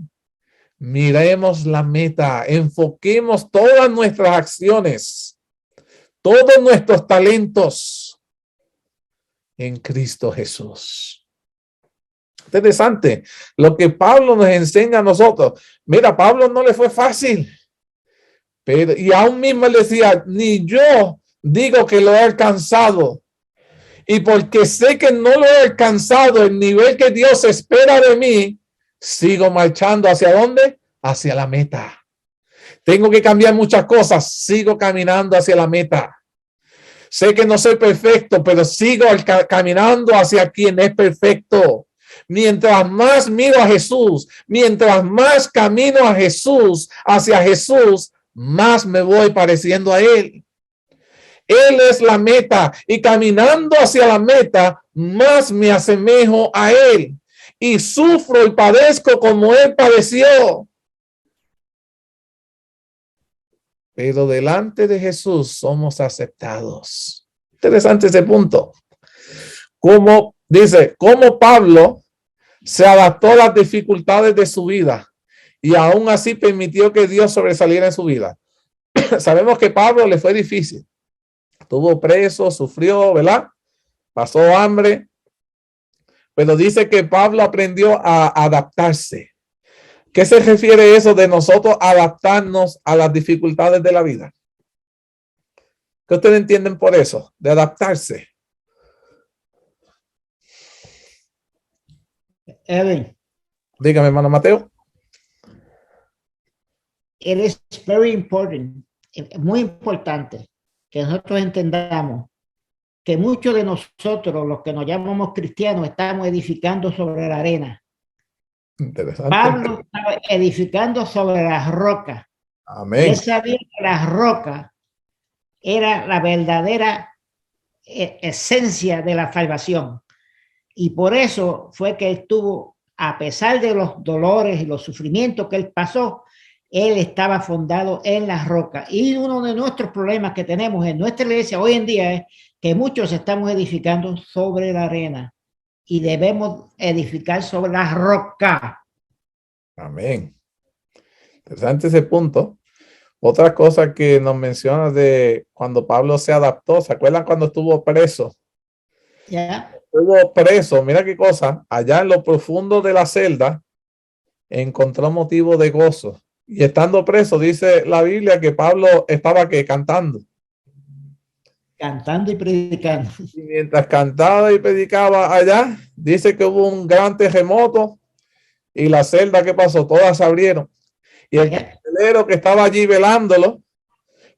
Speaker 1: Miremos la meta, enfoquemos todas nuestras acciones, todos nuestros talentos en Cristo Jesús. Interesante lo que Pablo nos enseña a nosotros. Mira, Pablo no le fue fácil. Pero, y aún mismo él decía, ni yo digo que lo he alcanzado. Y porque sé que no lo he alcanzado el nivel que Dios espera de mí, sigo marchando ¿hacia dónde? Hacia la meta. Tengo que cambiar muchas cosas, sigo caminando hacia la meta. Sé que no soy perfecto, pero sigo caminando hacia quien es perfecto. Mientras más miro a Jesús, mientras más camino a Jesús, hacia Jesús, más me voy pareciendo a Él. Él es la meta y caminando hacia la meta, más me asemejo a Él y sufro y padezco como Él padeció. Pero delante de Jesús somos aceptados. Interesante ese punto. Como dice, como Pablo se adaptó a las dificultades de su vida y aún así permitió que Dios sobresaliera en su vida. Sabemos que Pablo le fue difícil. Estuvo preso, sufrió, ¿verdad? Pasó hambre. Pero dice que Pablo aprendió a adaptarse. ¿Qué se refiere eso de nosotros adaptarnos a las dificultades de la vida? ¿Qué ustedes entienden por eso? De adaptarse.
Speaker 3: Edwin,
Speaker 1: Dígame, hermano Mateo.
Speaker 3: it is very important, es muy importante que nosotros entendamos que muchos de nosotros, los que nos llamamos cristianos, estamos edificando sobre la arena.
Speaker 1: Interesante.
Speaker 3: Pablo estaba edificando sobre las rocas.
Speaker 1: Amén.
Speaker 3: Él sabía que las rocas era la verdadera esencia de la salvación. Y por eso fue que él tuvo, a pesar de los dolores y los sufrimientos que él pasó, él estaba fundado en las rocas. Y uno de nuestros problemas que tenemos en nuestra iglesia hoy en día es que muchos estamos edificando sobre la arena y debemos edificar sobre la roca.
Speaker 1: Amén. Interesante ese punto. Otra cosa que nos menciona de cuando Pablo se adaptó, ¿se acuerdan cuando estuvo preso?
Speaker 3: ¿Ya?
Speaker 1: Estuvo preso, mira qué cosa, allá en lo profundo de la celda, encontró motivo de gozo. Y estando preso, dice la Biblia que Pablo estaba que cantando.
Speaker 3: Cantando y predicando.
Speaker 1: Y mientras cantaba y predicaba allá, dice que hubo un gran terremoto y la celda, ¿qué pasó? Todas se abrieron. Y el carcelero que estaba allí velándolo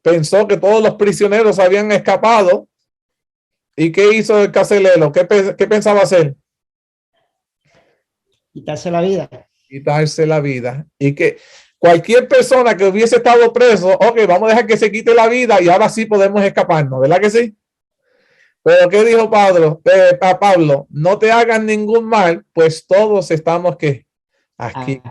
Speaker 1: pensó que todos los prisioneros habían escapado. ¿Y qué hizo el carcelero? ¿Qué pensaba hacer?
Speaker 3: Quitarse la vida.
Speaker 1: Quitarse la vida. Y que cualquier persona que hubiese estado preso, ok, vamos a dejar que se quite la vida y ahora sí podemos escaparnos, ¿verdad que sí? Pero ¿qué dijo Pablo? Pablo, no te hagan ningún mal, pues todos estamos aquí.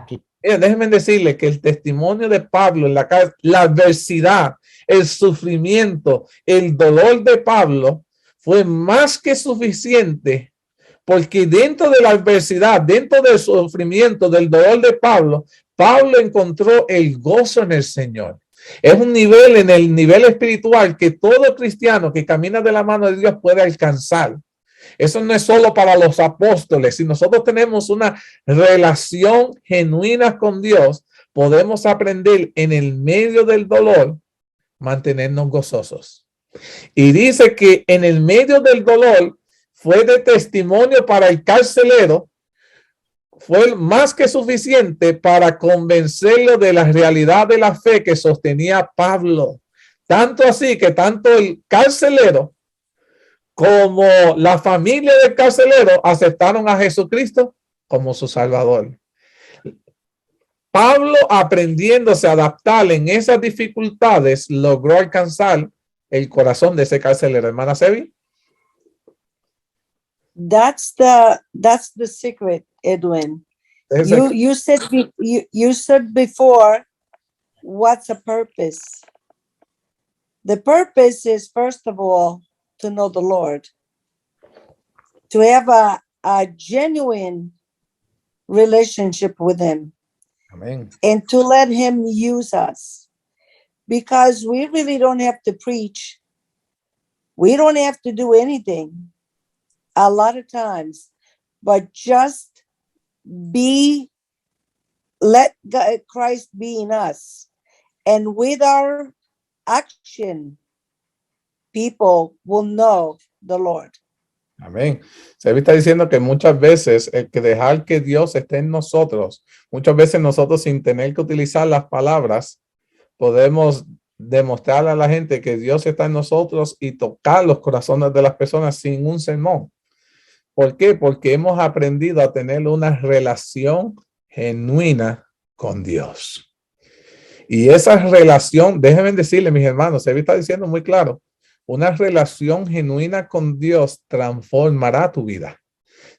Speaker 1: Déjenme decirle que el testimonio de Pablo en la cárcel, la adversidad, el sufrimiento, el dolor de Pablo fue más que suficiente, porque dentro de la adversidad, dentro del sufrimiento, del dolor de Pablo, Pablo encontró el gozo en el Señor. Es un nivel, en el nivel espiritual, que todo cristiano que camina de la mano de Dios puede alcanzar. Eso no es solo para los apóstoles. Si nosotros tenemos una relación genuina con Dios, podemos aprender en el medio del dolor, mantenernos gozosos. Y dice que en el medio del dolor fue de testimonio para el carcelero, fue más que suficiente para convencerlo de la realidad de la fe que sostenía Pablo. Tanto así que tanto el carcelero como la familia del carcelero aceptaron a Jesucristo como su Salvador. Pablo, aprendiéndose a adaptar en esas dificultades, logró alcanzar el corazón de ese carcelero. Hermana Sebi.
Speaker 2: That's the secret, Edwin. You said before, what's a purpose? The purpose is, first of all, to know the Lord, to have a genuine relationship with him.
Speaker 1: Amen.
Speaker 2: And to let him use us, because we really don't have to preach. We don't have to do anything a lot of times, but just let God, Christ be in us And with our action, people will know the Lord.
Speaker 1: Amén. Se está diciendo que muchas veces el que dejar que Dios esté en nosotros, muchas veces nosotros sin tener que utilizar las palabras, podemos demostrarle a la gente que Dios está en nosotros y tocar los corazones de las personas sin un sermón. ¿Por qué? Porque hemos aprendido a tener una relación genuina con Dios. Y esa relación, déjenme decirle, mis hermanos, se está diciendo muy claro, una relación genuina con Dios transformará tu vida.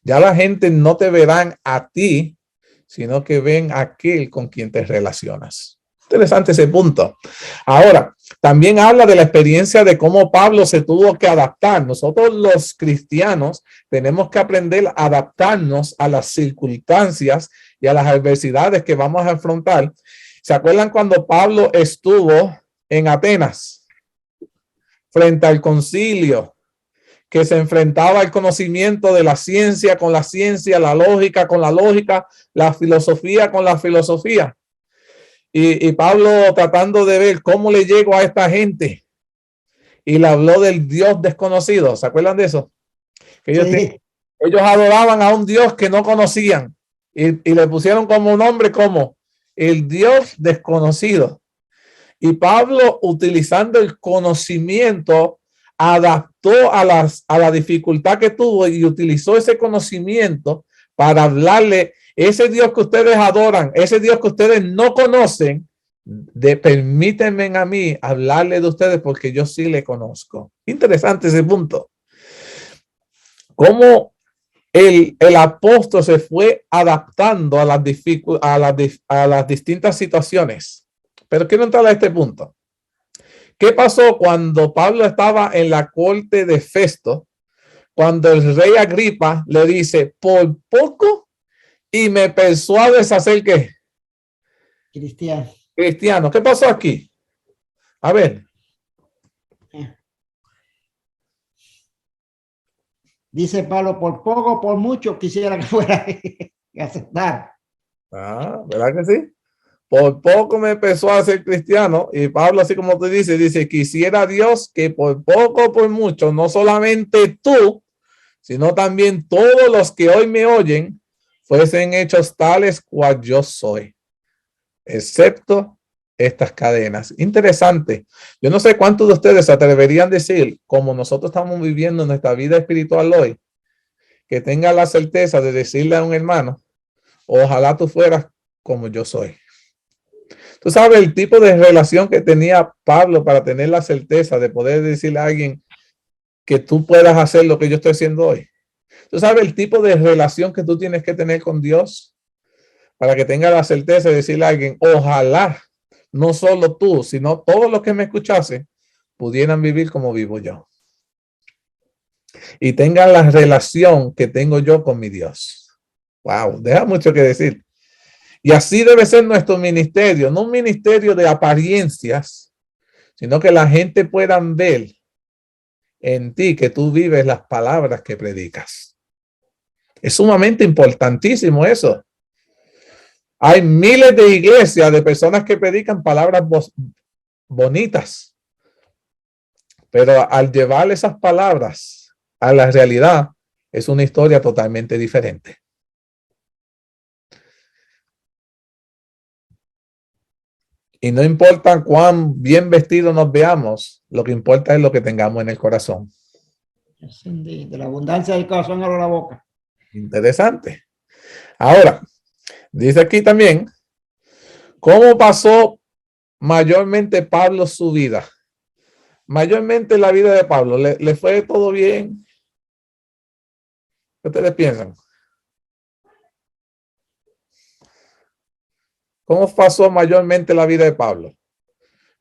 Speaker 1: Ya la gente no te verán a ti, sino que ven a aquel con quien te relacionas. Interesante ese punto. Ahora, también habla de la experiencia de cómo Pablo se tuvo que adaptar. Nosotros los cristianos tenemos que aprender a adaptarnos a las circunstancias y a las adversidades que vamos a afrontar. ¿Se acuerdan cuando Pablo estuvo en Atenas frente al concilio, que se enfrentaba al conocimiento de la ciencia con la ciencia, la lógica con la lógica, la filosofía con la filosofía? Y Pablo tratando de ver cómo le llego a esta gente y le habló del Dios desconocido. ¿Se acuerdan de eso? Que ellos adoraban a un Dios que no conocían y le pusieron como nombre como el Dios desconocido. Y Pablo, utilizando el conocimiento, adaptó a la dificultad que tuvo y utilizó ese conocimiento para hablarle, ese Dios que ustedes adoran, ese Dios que ustedes no conocen, permítanme a mí hablarle de ustedes porque yo sí le conozco. Interesante ese punto. Cómo el apóstol se fue adaptando a las distintas situaciones. Pero quiero entrar a este punto. ¿Qué pasó cuando Pablo estaba en la corte de Festo? Cuando el rey Agripa le dice, por poco y me persuades a hacer ¿qué? Cristiano. ¿Qué pasó aquí? A ver.
Speaker 3: Dice Pablo, por poco, por mucho, quisiera que fuera a aceptar.
Speaker 1: Ah, ¿verdad que sí? Por poco me empezó a ser cristiano. Y Pablo, así como te dice, quisiera Dios que por poco, por mucho, no solamente tú, sino también todos los que hoy me oyen, fuesen hechos tales cual yo soy, excepto estas cadenas. Interesante. Yo no sé cuántos de ustedes se atreverían a decir, como nosotros estamos viviendo nuestra vida espiritual hoy, que tenga la certeza de decirle a un hermano, ojalá tú fueras como yo soy. Tú sabes el tipo de relación que tenía Pablo para tener la certeza de poder decirle a alguien que tú puedas hacer lo que yo estoy haciendo hoy. Tú sabes el tipo de relación que tú tienes que tener con Dios para que tenga la certeza de decirle a alguien, ojalá no solo tú, sino todos los que me escuchasen pudieran vivir como vivo yo. Y tengan la relación que tengo yo con mi Dios. Wow, deja mucho que decir. Y así debe ser nuestro ministerio, no un ministerio de apariencias, sino que la gente pueda ver en ti que tú vives las palabras que predicas. Es sumamente importantísimo eso. Hay miles de iglesias de personas que predican palabras bonitas, pero al llevar esas palabras a la realidad es una historia totalmente diferente. Y no importa cuán bien vestidos nos veamos, lo que importa es lo que tengamos en el corazón.
Speaker 3: De la abundancia del corazón habla la boca.
Speaker 1: Interesante. Ahora, dice aquí también, ¿cómo pasó mayormente Pablo su vida? Mayormente la vida de Pablo, ¿le fue todo bien? ¿Qué ustedes piensan? ¿Cómo pasó mayormente la vida de Pablo?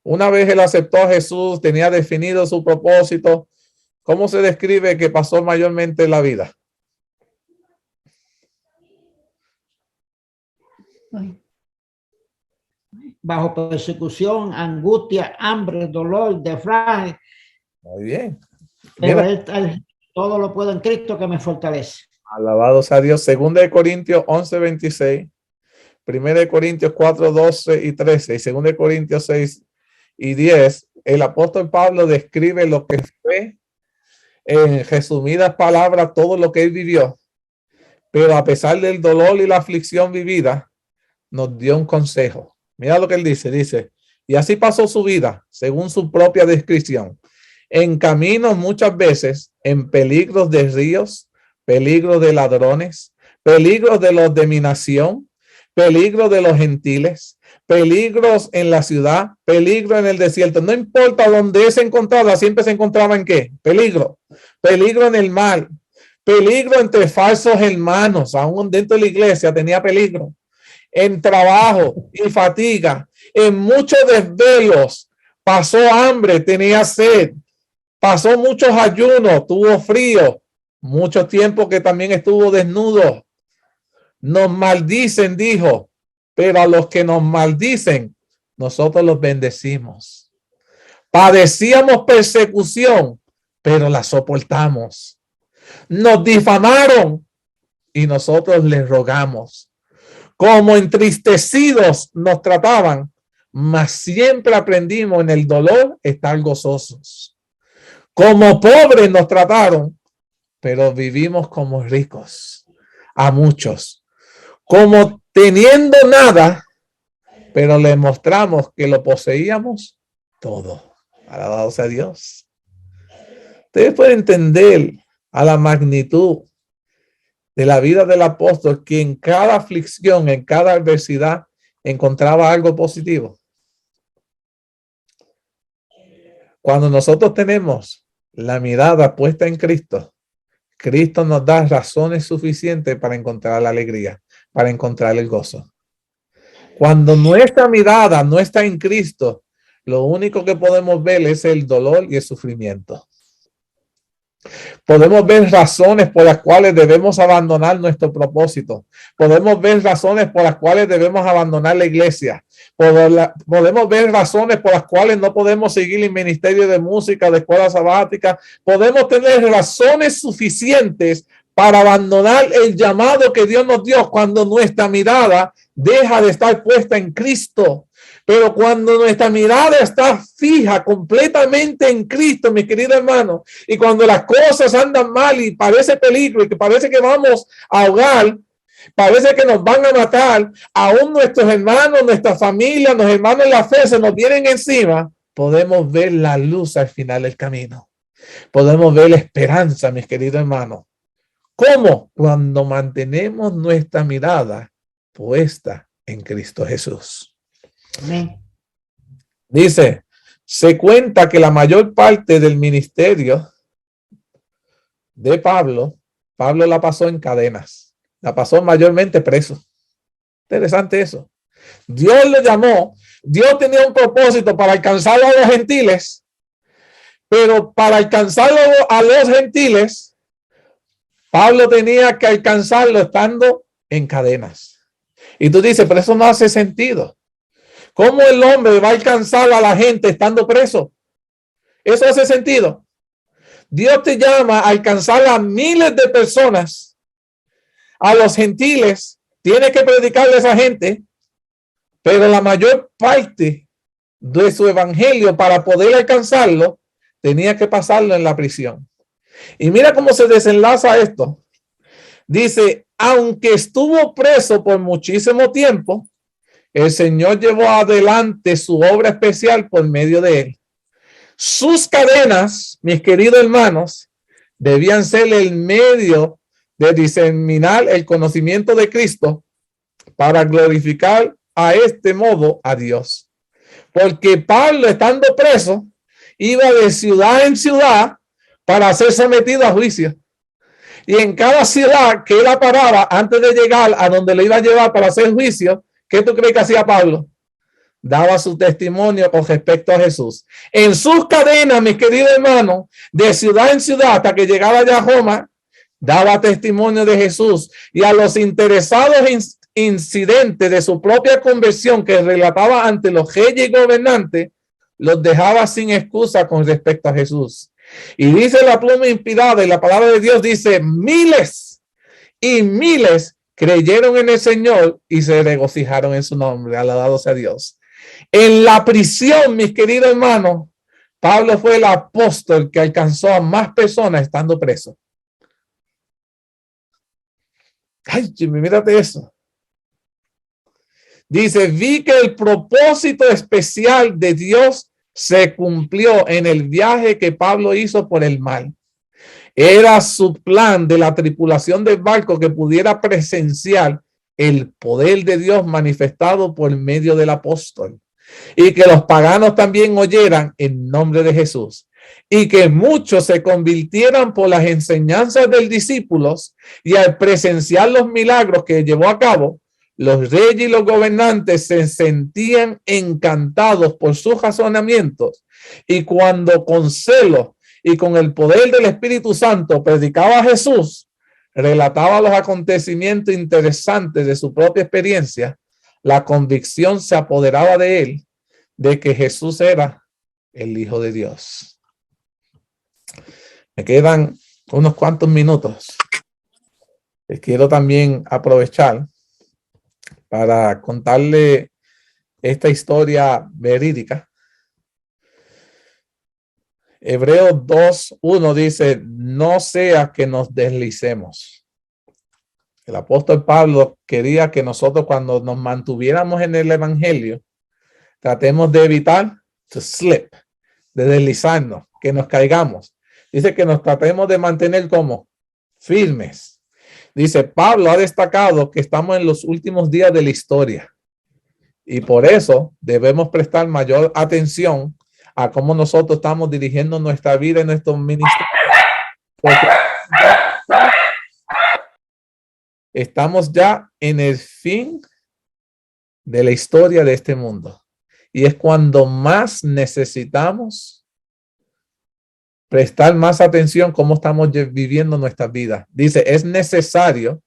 Speaker 1: Una vez él aceptó a Jesús, tenía definido su propósito. ¿Cómo se describe que pasó mayormente la vida?
Speaker 3: Bajo persecución, angustia, hambre, dolor, defraje.
Speaker 1: Muy bien.
Speaker 3: Pero todo lo puedo en Cristo que me fortalece.
Speaker 1: Alabados a Dios. 2 Corintios 11:26. 1 Corintios 4, 12 y 13 y 2 Corintios 6 y 10, el apóstol Pablo describe lo que fue, en resumidas palabras, todo lo que él vivió. Pero a pesar del dolor y la aflicción vivida, nos dio un consejo. Mira lo que él dice, y así pasó su vida, según su propia descripción, en caminos muchas veces, en peligros de ríos, peligros de ladrones, peligros de los de mi nación, peligros de los gentiles, peligros en la ciudad, peligro en el desierto. No importa dónde se encontraba, siempre se encontraba en qué? Peligro. Peligro en el mar, peligro entre falsos hermanos, aún dentro de la iglesia tenía peligro. En trabajo y fatiga, en muchos desvelos, pasó hambre, tenía sed, pasó muchos ayunos, tuvo frío, mucho tiempo que también estuvo desnudo. Nos maldicen, dijo, pero a los que nos maldicen, nosotros los bendecimos. Padecíamos persecución, pero la soportamos. Nos difamaron y nosotros les rogamos. Como entristecidos nos trataban, mas siempre aprendimos en el dolor estar gozosos. Como pobres nos trataron, pero vivimos como ricos a muchos. Como teniendo nada, pero le mostramos que lo poseíamos todo. Alabado sea Dios. Ustedes pueden entender a la magnitud de la vida del apóstol, que en cada aflicción, en cada adversidad, encontraba algo positivo. Cuando nosotros tenemos la mirada puesta en Cristo, Cristo nos da razones suficientes para encontrar la alegría, para encontrar el gozo. Cuando nuestra mirada no está en Cristo, lo único que podemos ver es el dolor y el sufrimiento. Podemos ver razones por las cuales debemos abandonar nuestro propósito. Podemos ver razones por las cuales debemos abandonar la iglesia. Podemos ver razones por las cuales no podemos seguir el ministerio de música, de escuela sabática. Podemos tener razones suficientes para abandonar el llamado que Dios nos dio cuando nuestra mirada deja de estar puesta en Cristo. Pero cuando nuestra mirada está fija completamente en Cristo, mi querido hermano, y cuando las cosas andan mal y parece peligro y que parece que vamos a ahogar, parece que nos van a matar, aún nuestros hermanos, nuestra familia, los hermanos en la fe se nos vienen encima, podemos ver la luz al final del camino. Podemos ver la esperanza, mis queridos hermanos. ¿Cómo? Cuando mantenemos nuestra mirada puesta en Cristo Jesús.
Speaker 3: Amén.
Speaker 1: Dice, se cuenta que la mayor parte del ministerio de Pablo la pasó en cadenas, la pasó mayormente preso. Interesante eso. Dios le llamó, Dios tenía un propósito para alcanzar a los gentiles, pero para alcanzar a los gentiles, Pablo tenía que alcanzarlo estando en cadenas. Y tú dices, pero eso no hace sentido. ¿Cómo el hombre va a alcanzar a la gente estando preso? ¿Eso hace sentido? Dios te llama a alcanzar a miles de personas, a los gentiles. Tienes que predicarle a esa gente, pero la mayor parte de su evangelio, para poder alcanzarlo, tenía que pasarlo en la prisión. Y mira cómo se desenlaza esto. Dice, aunque estuvo preso por muchísimo tiempo, el Señor llevó adelante su obra especial por medio de él. Sus cadenas, mis queridos hermanos, debían ser el medio de diseminar el conocimiento de Cristo para glorificar a este modo a Dios. Porque Pablo, estando preso, iba de ciudad en ciudad para ser sometido a juicio. Y en cada ciudad que él paraba antes de llegar a donde le iba a llevar para hacer juicio, ¿qué tú crees que hacía Pablo? Daba su testimonio con respecto a Jesús. En sus cadenas, mis queridos hermanos, de ciudad en ciudad hasta que llegaba allá a Roma, daba testimonio de Jesús. Y a los interesados incidentes de su propia conversión que relataba ante los reyes y gobernantes, los dejaba sin excusa con respecto a Jesús. Y dice la pluma inspirada y la palabra de Dios dice, miles y miles creyeron en el Señor y se regocijaron en su nombre. Alabado sea Dios. En la prisión, mis queridos hermanos, Pablo fue el apóstol que alcanzó a más personas estando preso. Ay, Jimmy, mírate eso. Dice, vi que el propósito especial de Dios se cumplió en el viaje que Pablo hizo por el mar. Era su plan de la tripulación del barco que pudiera presenciar el poder de Dios manifestado por medio del apóstol y que los paganos también oyeran en nombre de Jesús y que muchos se convirtieran por las enseñanzas del discípulos y al presenciar los milagros que llevó a cabo, los reyes y los gobernantes se sentían encantados por sus razonamientos y cuando con celo y con el poder del Espíritu Santo predicaba a Jesús, relataba los acontecimientos interesantes de su propia experiencia, la convicción se apoderaba de él de que Jesús era el Hijo de Dios. Me quedan unos cuantos minutos. Les quiero también aprovechar para contarle esta historia verídica. Hebreos 2:1 dice, no sea que nos deslicemos. El apóstol Pablo quería que nosotros cuando nos mantuviéramos en el evangelio, tratemos de evitar to slip, de deslizarnos, que nos caigamos. Dice que nos tratemos de mantener como firmes. Dice, Pablo ha destacado que estamos en los últimos días de la historia y por eso debemos prestar mayor atención a cómo nosotros estamos dirigiendo nuestra vida en nuestro ministerio. Porque estamos ya en el fin de la historia de este mundo. Y es cuando más necesitamos prestar más atención cómo estamos viviendo nuestra vida. Dice, es necesario,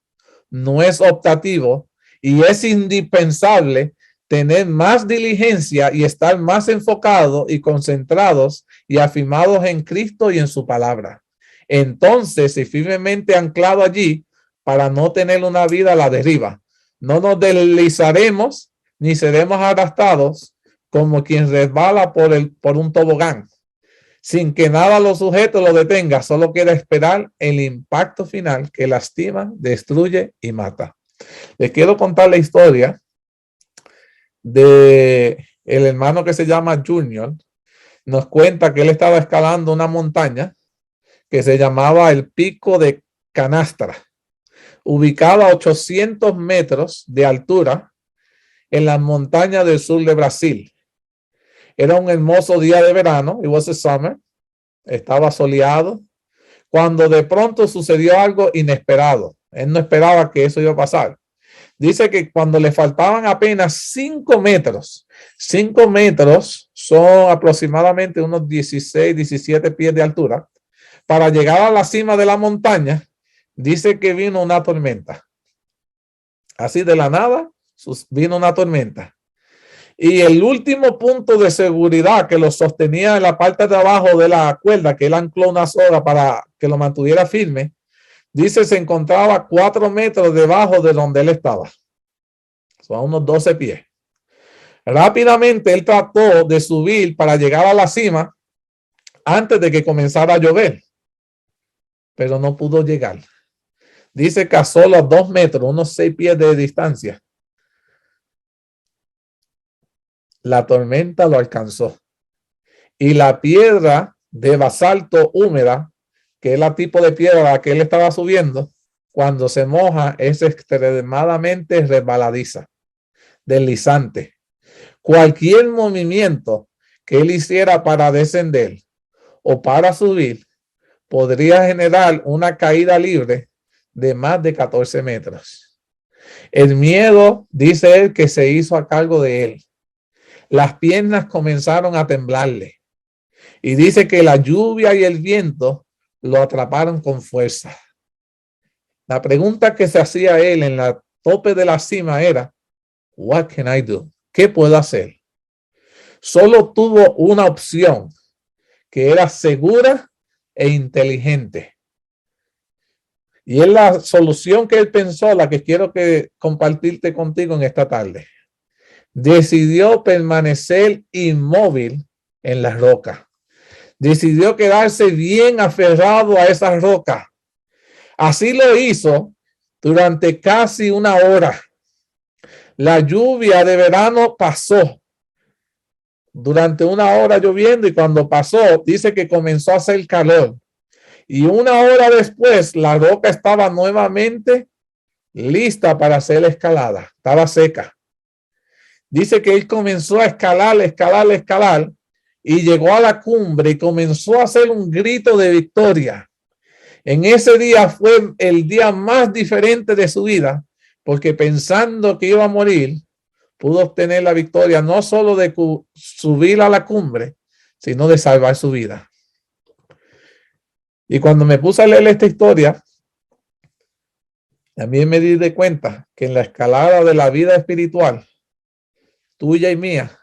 Speaker 1: no es optativo y es indispensable tener más diligencia y estar más enfocados y concentrados y afirmados en Cristo y en su palabra. Entonces, y firmemente anclado allí para no tener una vida a la deriva. No nos deslizaremos ni seremos arrastrados como quien resbala por un tobogán, sin que nada lo sujete o lo detenga, solo quiere esperar el impacto final que lastima, destruye y mata. Les quiero contar la historia de el hermano que se llama Junior. Nos cuenta que él estaba escalando una montaña que se llamaba el Pico de Canastra, ubicada a 800 metros de altura en las montañas del sur de Brasil. Era un hermoso día de verano, it was a summer, estaba soleado, cuando de pronto sucedió algo inesperado. Él no esperaba que eso iba a pasar. Dice que cuando le faltaban apenas 5 metros son aproximadamente unos 16, 17 pies de altura, para llegar a la cima de la montaña, dice que vino una tormenta. Así de la nada, vino una tormenta. Y el último punto de seguridad que lo sostenía en la parte de abajo de la cuerda, que él ancló una soga para que lo mantuviera firme, dice se encontraba 4 metros debajo de donde él estaba. Son unos 12 pies. Rápidamente él trató de subir para llegar a la cima antes de que comenzara a llover, pero no pudo llegar. Dice que a solo 2 metros, unos 6 pies de distancia, la tormenta lo alcanzó. Y la piedra de basalto húmeda, que es el tipo de piedra que él estaba subiendo, cuando se moja es extremadamente resbaladiza, deslizante. Cualquier movimiento que él hiciera para descender o para subir podría generar una caída libre de más de 14 metros. El miedo, dice él, que se hizo a cargo de él. Las piernas comenzaron a temblarle y dice que la lluvia y el viento lo atraparon con fuerza. La pregunta que se hacía él en la tope de la cima era, what can I do? ¿Qué puedo hacer? Solo tuvo una opción que era segura e inteligente. Y es la solución que él pensó, la que quiero compartirte contigo en esta tarde. Decidió permanecer inmóvil en la roca. Decidió quedarse bien aferrado a esa roca. Así lo hizo durante casi una hora. La lluvia de verano pasó durante una hora lloviendo, y cuando pasó, dice que comenzó a hacer calor. Y una hora después, la roca estaba nuevamente lista para ser escalada. Estaba seca. Dice que él comenzó a escalar, y llegó a la cumbre y comenzó a hacer un grito de victoria. En ese día fue el día más diferente de su vida, porque pensando que iba a morir, pudo obtener la victoria, no solo de subir a la cumbre, sino de salvar su vida. Y cuando me puse a leer esta historia, también me di de cuenta que en la escalada de la vida espiritual, tuya y mía,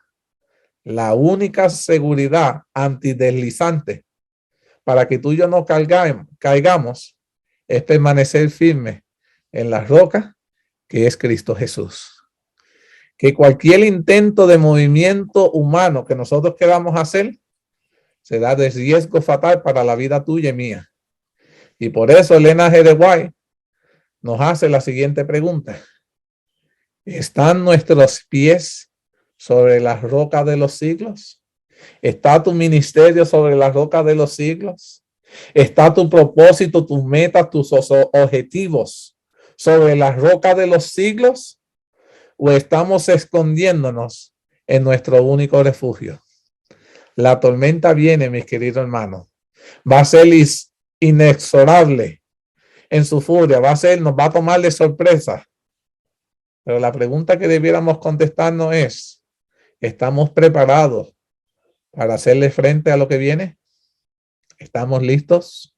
Speaker 1: la única seguridad antideslizante para que tú y yo no caigamos es permanecer firme en la roca que es Cristo Jesús. Que cualquier intento de movimiento humano que nosotros queramos hacer será de riesgo fatal para la vida tuya y mía. Y por eso Elena G. de White nos hace la siguiente pregunta: ¿están nuestros pies sobre la roca de los siglos? ¿Está tu ministerio sobre la roca de los siglos? ¿Está tu propósito, tus metas, tus objetivos sobre la roca de los siglos? ¿O estamos escondiéndonos en nuestro único refugio? La tormenta viene, mis queridos hermanos. Va a ser inexorable en su furia. Nos va a tomar de sorpresa. Pero la pregunta que debiéramos contestarnos es: ¿estamos preparados para hacerle frente a lo que viene? ¿Estamos listos?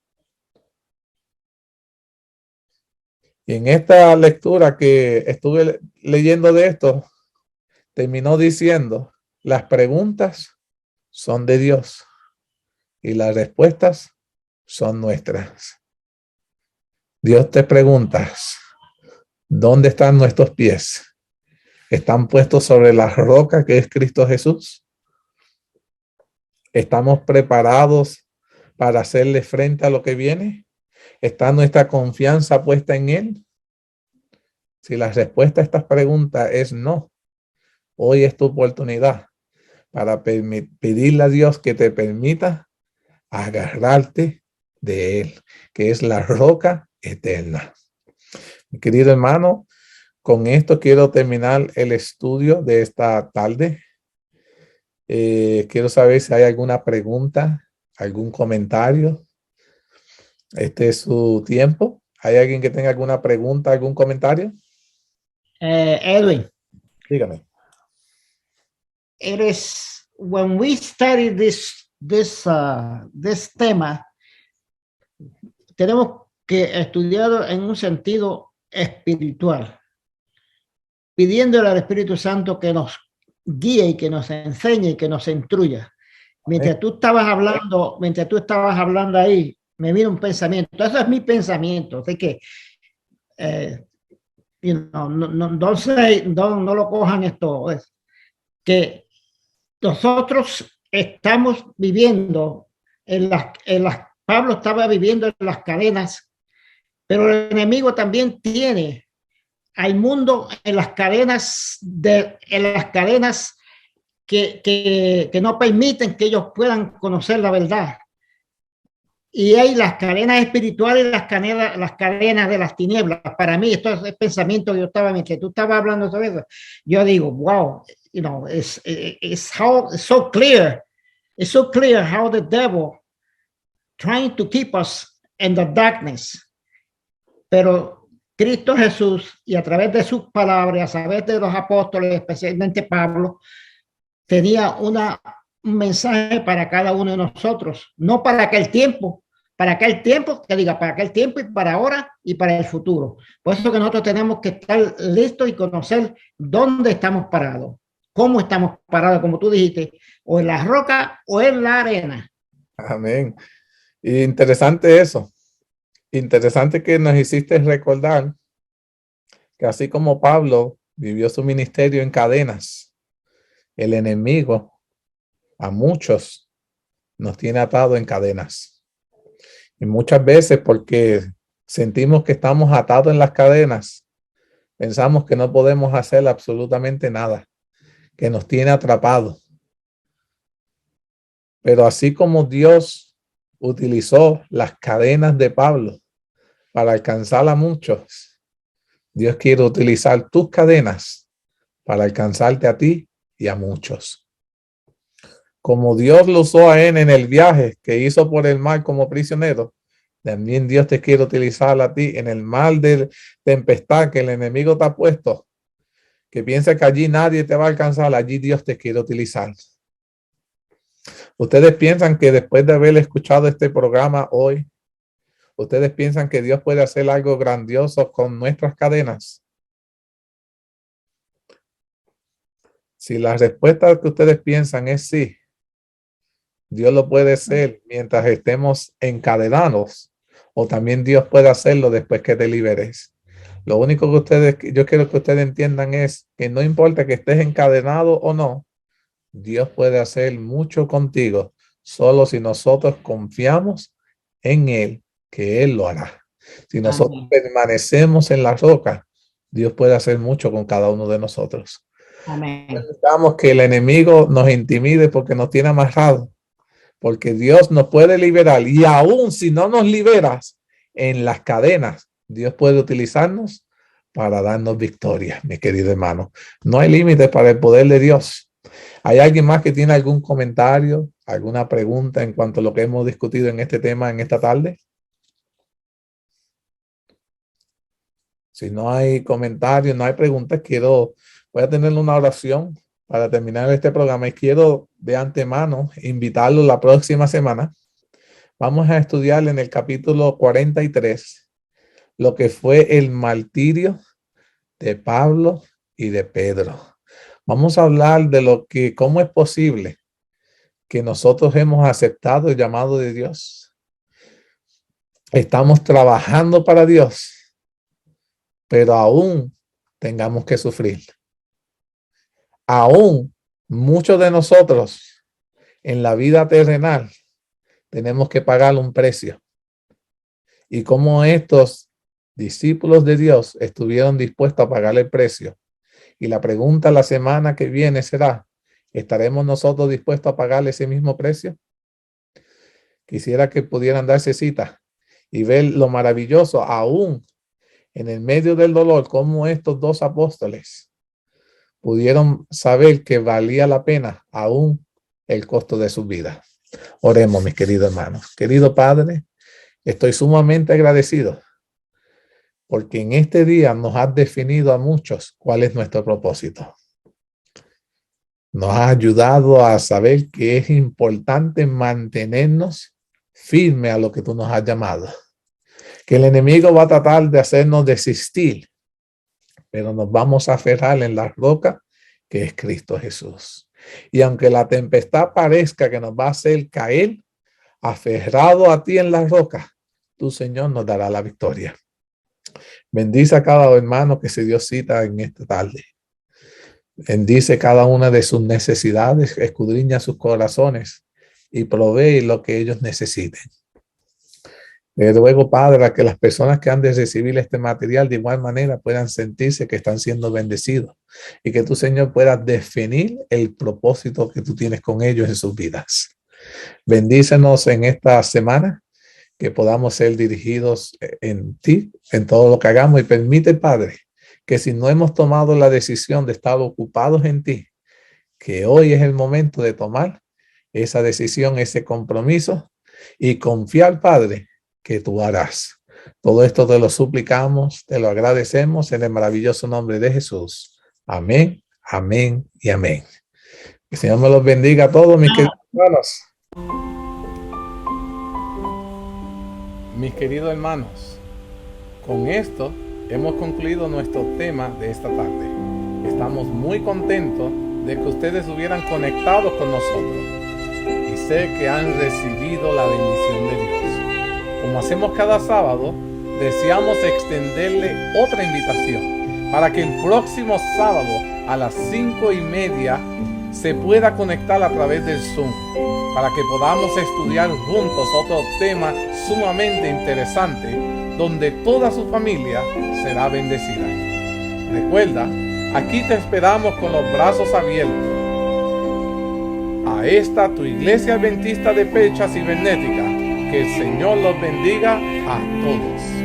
Speaker 1: Y en esta lectura que estuve leyendo de esto, terminó diciendo: las preguntas son de Dios y las respuestas son nuestras. Dios te pregunta: ¿dónde están nuestros pies? ¿Están puestos sobre la roca que es Cristo Jesús? ¿Estamos preparados para hacerle frente a lo que viene? ¿Está nuestra confianza puesta en Él? Si la respuesta a estas preguntas es no, hoy es tu oportunidad para pedirle a Dios que te permita agarrarte de Él, que es la roca eterna. Mi querido hermano, con esto quiero terminar el estudio de esta tarde. Quiero saber si hay alguna pregunta, algún comentario. Este es su tiempo. ¿Hay alguien que tenga alguna pregunta, algún comentario?
Speaker 3: Edwin,
Speaker 1: Dígame.
Speaker 3: when we study this tema, tenemos que estudiarlo en un sentido espiritual, pidiéndole al Espíritu Santo que nos guíe y que nos enseñe y que nos instruya. Mientras tú estabas hablando ahí, me vino un pensamiento. Eso es mi pensamiento. Así que no lo cojan esto. Es que nosotros estamos viviendo Pablo estaba viviendo en las cadenas, pero el enemigo también tiene al mundo en las cadenas que no permiten que ellos puedan conocer la verdad. Y hay las cadenas espirituales y las cadenas de las tinieblas. Para mí, esto es el pensamiento que yo estaba, mientras tú estabas hablando sobre eso, yo digo, wow, it's so clear. It's so clear how the devil trying to keep us in the darkness. Pero Cristo Jesús, y a través de sus palabras, a través de los apóstoles, especialmente Pablo, tenía un mensaje para cada uno de nosotros, no para aquel tiempo, para aquel tiempo y para ahora y para el futuro. Por eso que nosotros tenemos que estar listos y conocer dónde estamos parados, cómo estamos parados, como tú dijiste, o en la roca o en la arena.
Speaker 1: Amén. Interesante eso. Interesante que nos hiciste recordar que así como Pablo vivió su ministerio en cadenas, el enemigo a muchos nos tiene atado en cadenas. Y muchas veces porque sentimos que estamos atados en las cadenas, pensamos que no podemos hacer absolutamente nada, que nos tiene atrapados. Pero así como Dios utilizó las cadenas de Pablo para alcanzar a muchos, Dios quiere utilizar tus cadenas para alcanzarte a ti y a muchos. Como Dios lo usó a él en el viaje que hizo por el mar como prisionero, también Dios te quiere utilizar a ti en el mar de tempestad que el enemigo te ha puesto, que piensa que allí nadie te va a alcanzar, allí Dios te quiere utilizar. Ustedes piensan que después de haber escuchado este programa hoy, ustedes piensan que Dios puede hacer algo grandioso con nuestras cadenas. Si la respuesta que ustedes piensan es sí, Dios lo puede hacer mientras estemos encadenados, o también Dios puede hacerlo después que te liberes. Lo único que yo quiero que ustedes entiendan es que no importa que estés encadenado o no, Dios puede hacer mucho contigo, solo si nosotros confiamos en Él, que Él lo hará. Si nosotros permanecemos en la roca, Dios puede hacer mucho con cada uno de nosotros.
Speaker 3: Amén.
Speaker 1: Necesitamos que el enemigo nos intimide porque nos tiene amarrados, porque Dios nos puede liberar, y aún si no nos liberas en las cadenas, Dios puede utilizarnos para darnos victoria, mi querido hermano. No hay límites para el poder de Dios. ¿Hay alguien más que tiene algún comentario, alguna pregunta en cuanto a lo que hemos discutido en este tema en esta tarde? Si no hay comentarios, no hay preguntas, voy a tener una oración para terminar este programa y quiero de antemano invitarlo la próxima semana. Vamos a estudiar en el capítulo 43 lo que fue el martirio de Pablo y de Pedro. Vamos a hablar de cómo es posible que nosotros hemos aceptado el llamado de Dios. Estamos trabajando para Dios, pero aún tengamos que sufrir. Aún muchos de nosotros en la vida terrenal tenemos que pagar un precio. Y como estos discípulos de Dios estuvieron dispuestos a pagar el precio. Y la pregunta la semana que viene será, ¿estaremos nosotros dispuestos a pagar ese mismo precio? Quisiera que pudieran darse cita y ver lo maravilloso, aún en el medio del dolor, cómo estos dos apóstoles pudieron saber que valía la pena aún el costo de su vida. Oremos, mis queridos hermanos. Querido Padre, estoy sumamente agradecido porque en este día nos has definido a muchos cuál es nuestro propósito. Nos has ayudado a saber que es importante mantenernos firmes a lo que tú nos has llamado. Que el enemigo va a tratar de hacernos desistir, pero nos vamos a aferrar en la roca que es Cristo Jesús. Y aunque la tempestad parezca que nos va a hacer caer, aferrado a ti en la roca, tu Señor nos dará la victoria. Bendice a cada hermano que se dio cita en esta tarde. Bendice cada una de sus necesidades, escudriña sus corazones y provee lo que ellos necesiten. Le ruego, Padre, a que las personas que han de recibir este material de igual manera puedan sentirse que están siendo bendecidos y que tu Señor pueda definir el propósito que tú tienes con ellos en sus vidas. Bendícenos en esta semana, que podamos ser dirigidos en ti, en todo lo que hagamos, y permite, Padre, que si no hemos tomado la decisión de estar ocupados en ti, que hoy es el momento de tomar esa decisión, ese compromiso y confiar, Padre, que tú harás. Todo esto te lo suplicamos, te lo agradecemos en el maravilloso nombre de Jesús. Amén, amén y amén. Que el Señor me los bendiga a todos, mis queridos hermanos. Mis queridos hermanos, con esto hemos concluido nuestro tema de esta tarde. Estamos muy contentos de que ustedes hubieran conectado con nosotros y sé que han recibido la bendición de Dios. Como hacemos cada sábado, deseamos extenderle otra invitación para que el próximo sábado a las 5:30 se pueda conectar a través del Zoom para que podamos estudiar juntos otro tema sumamente interesante donde toda su familia será bendecida. Recuerda, aquí te esperamos con los brazos abiertos. A esta tu iglesia adventista de Pecha Cibernética, que el Señor los bendiga a todos.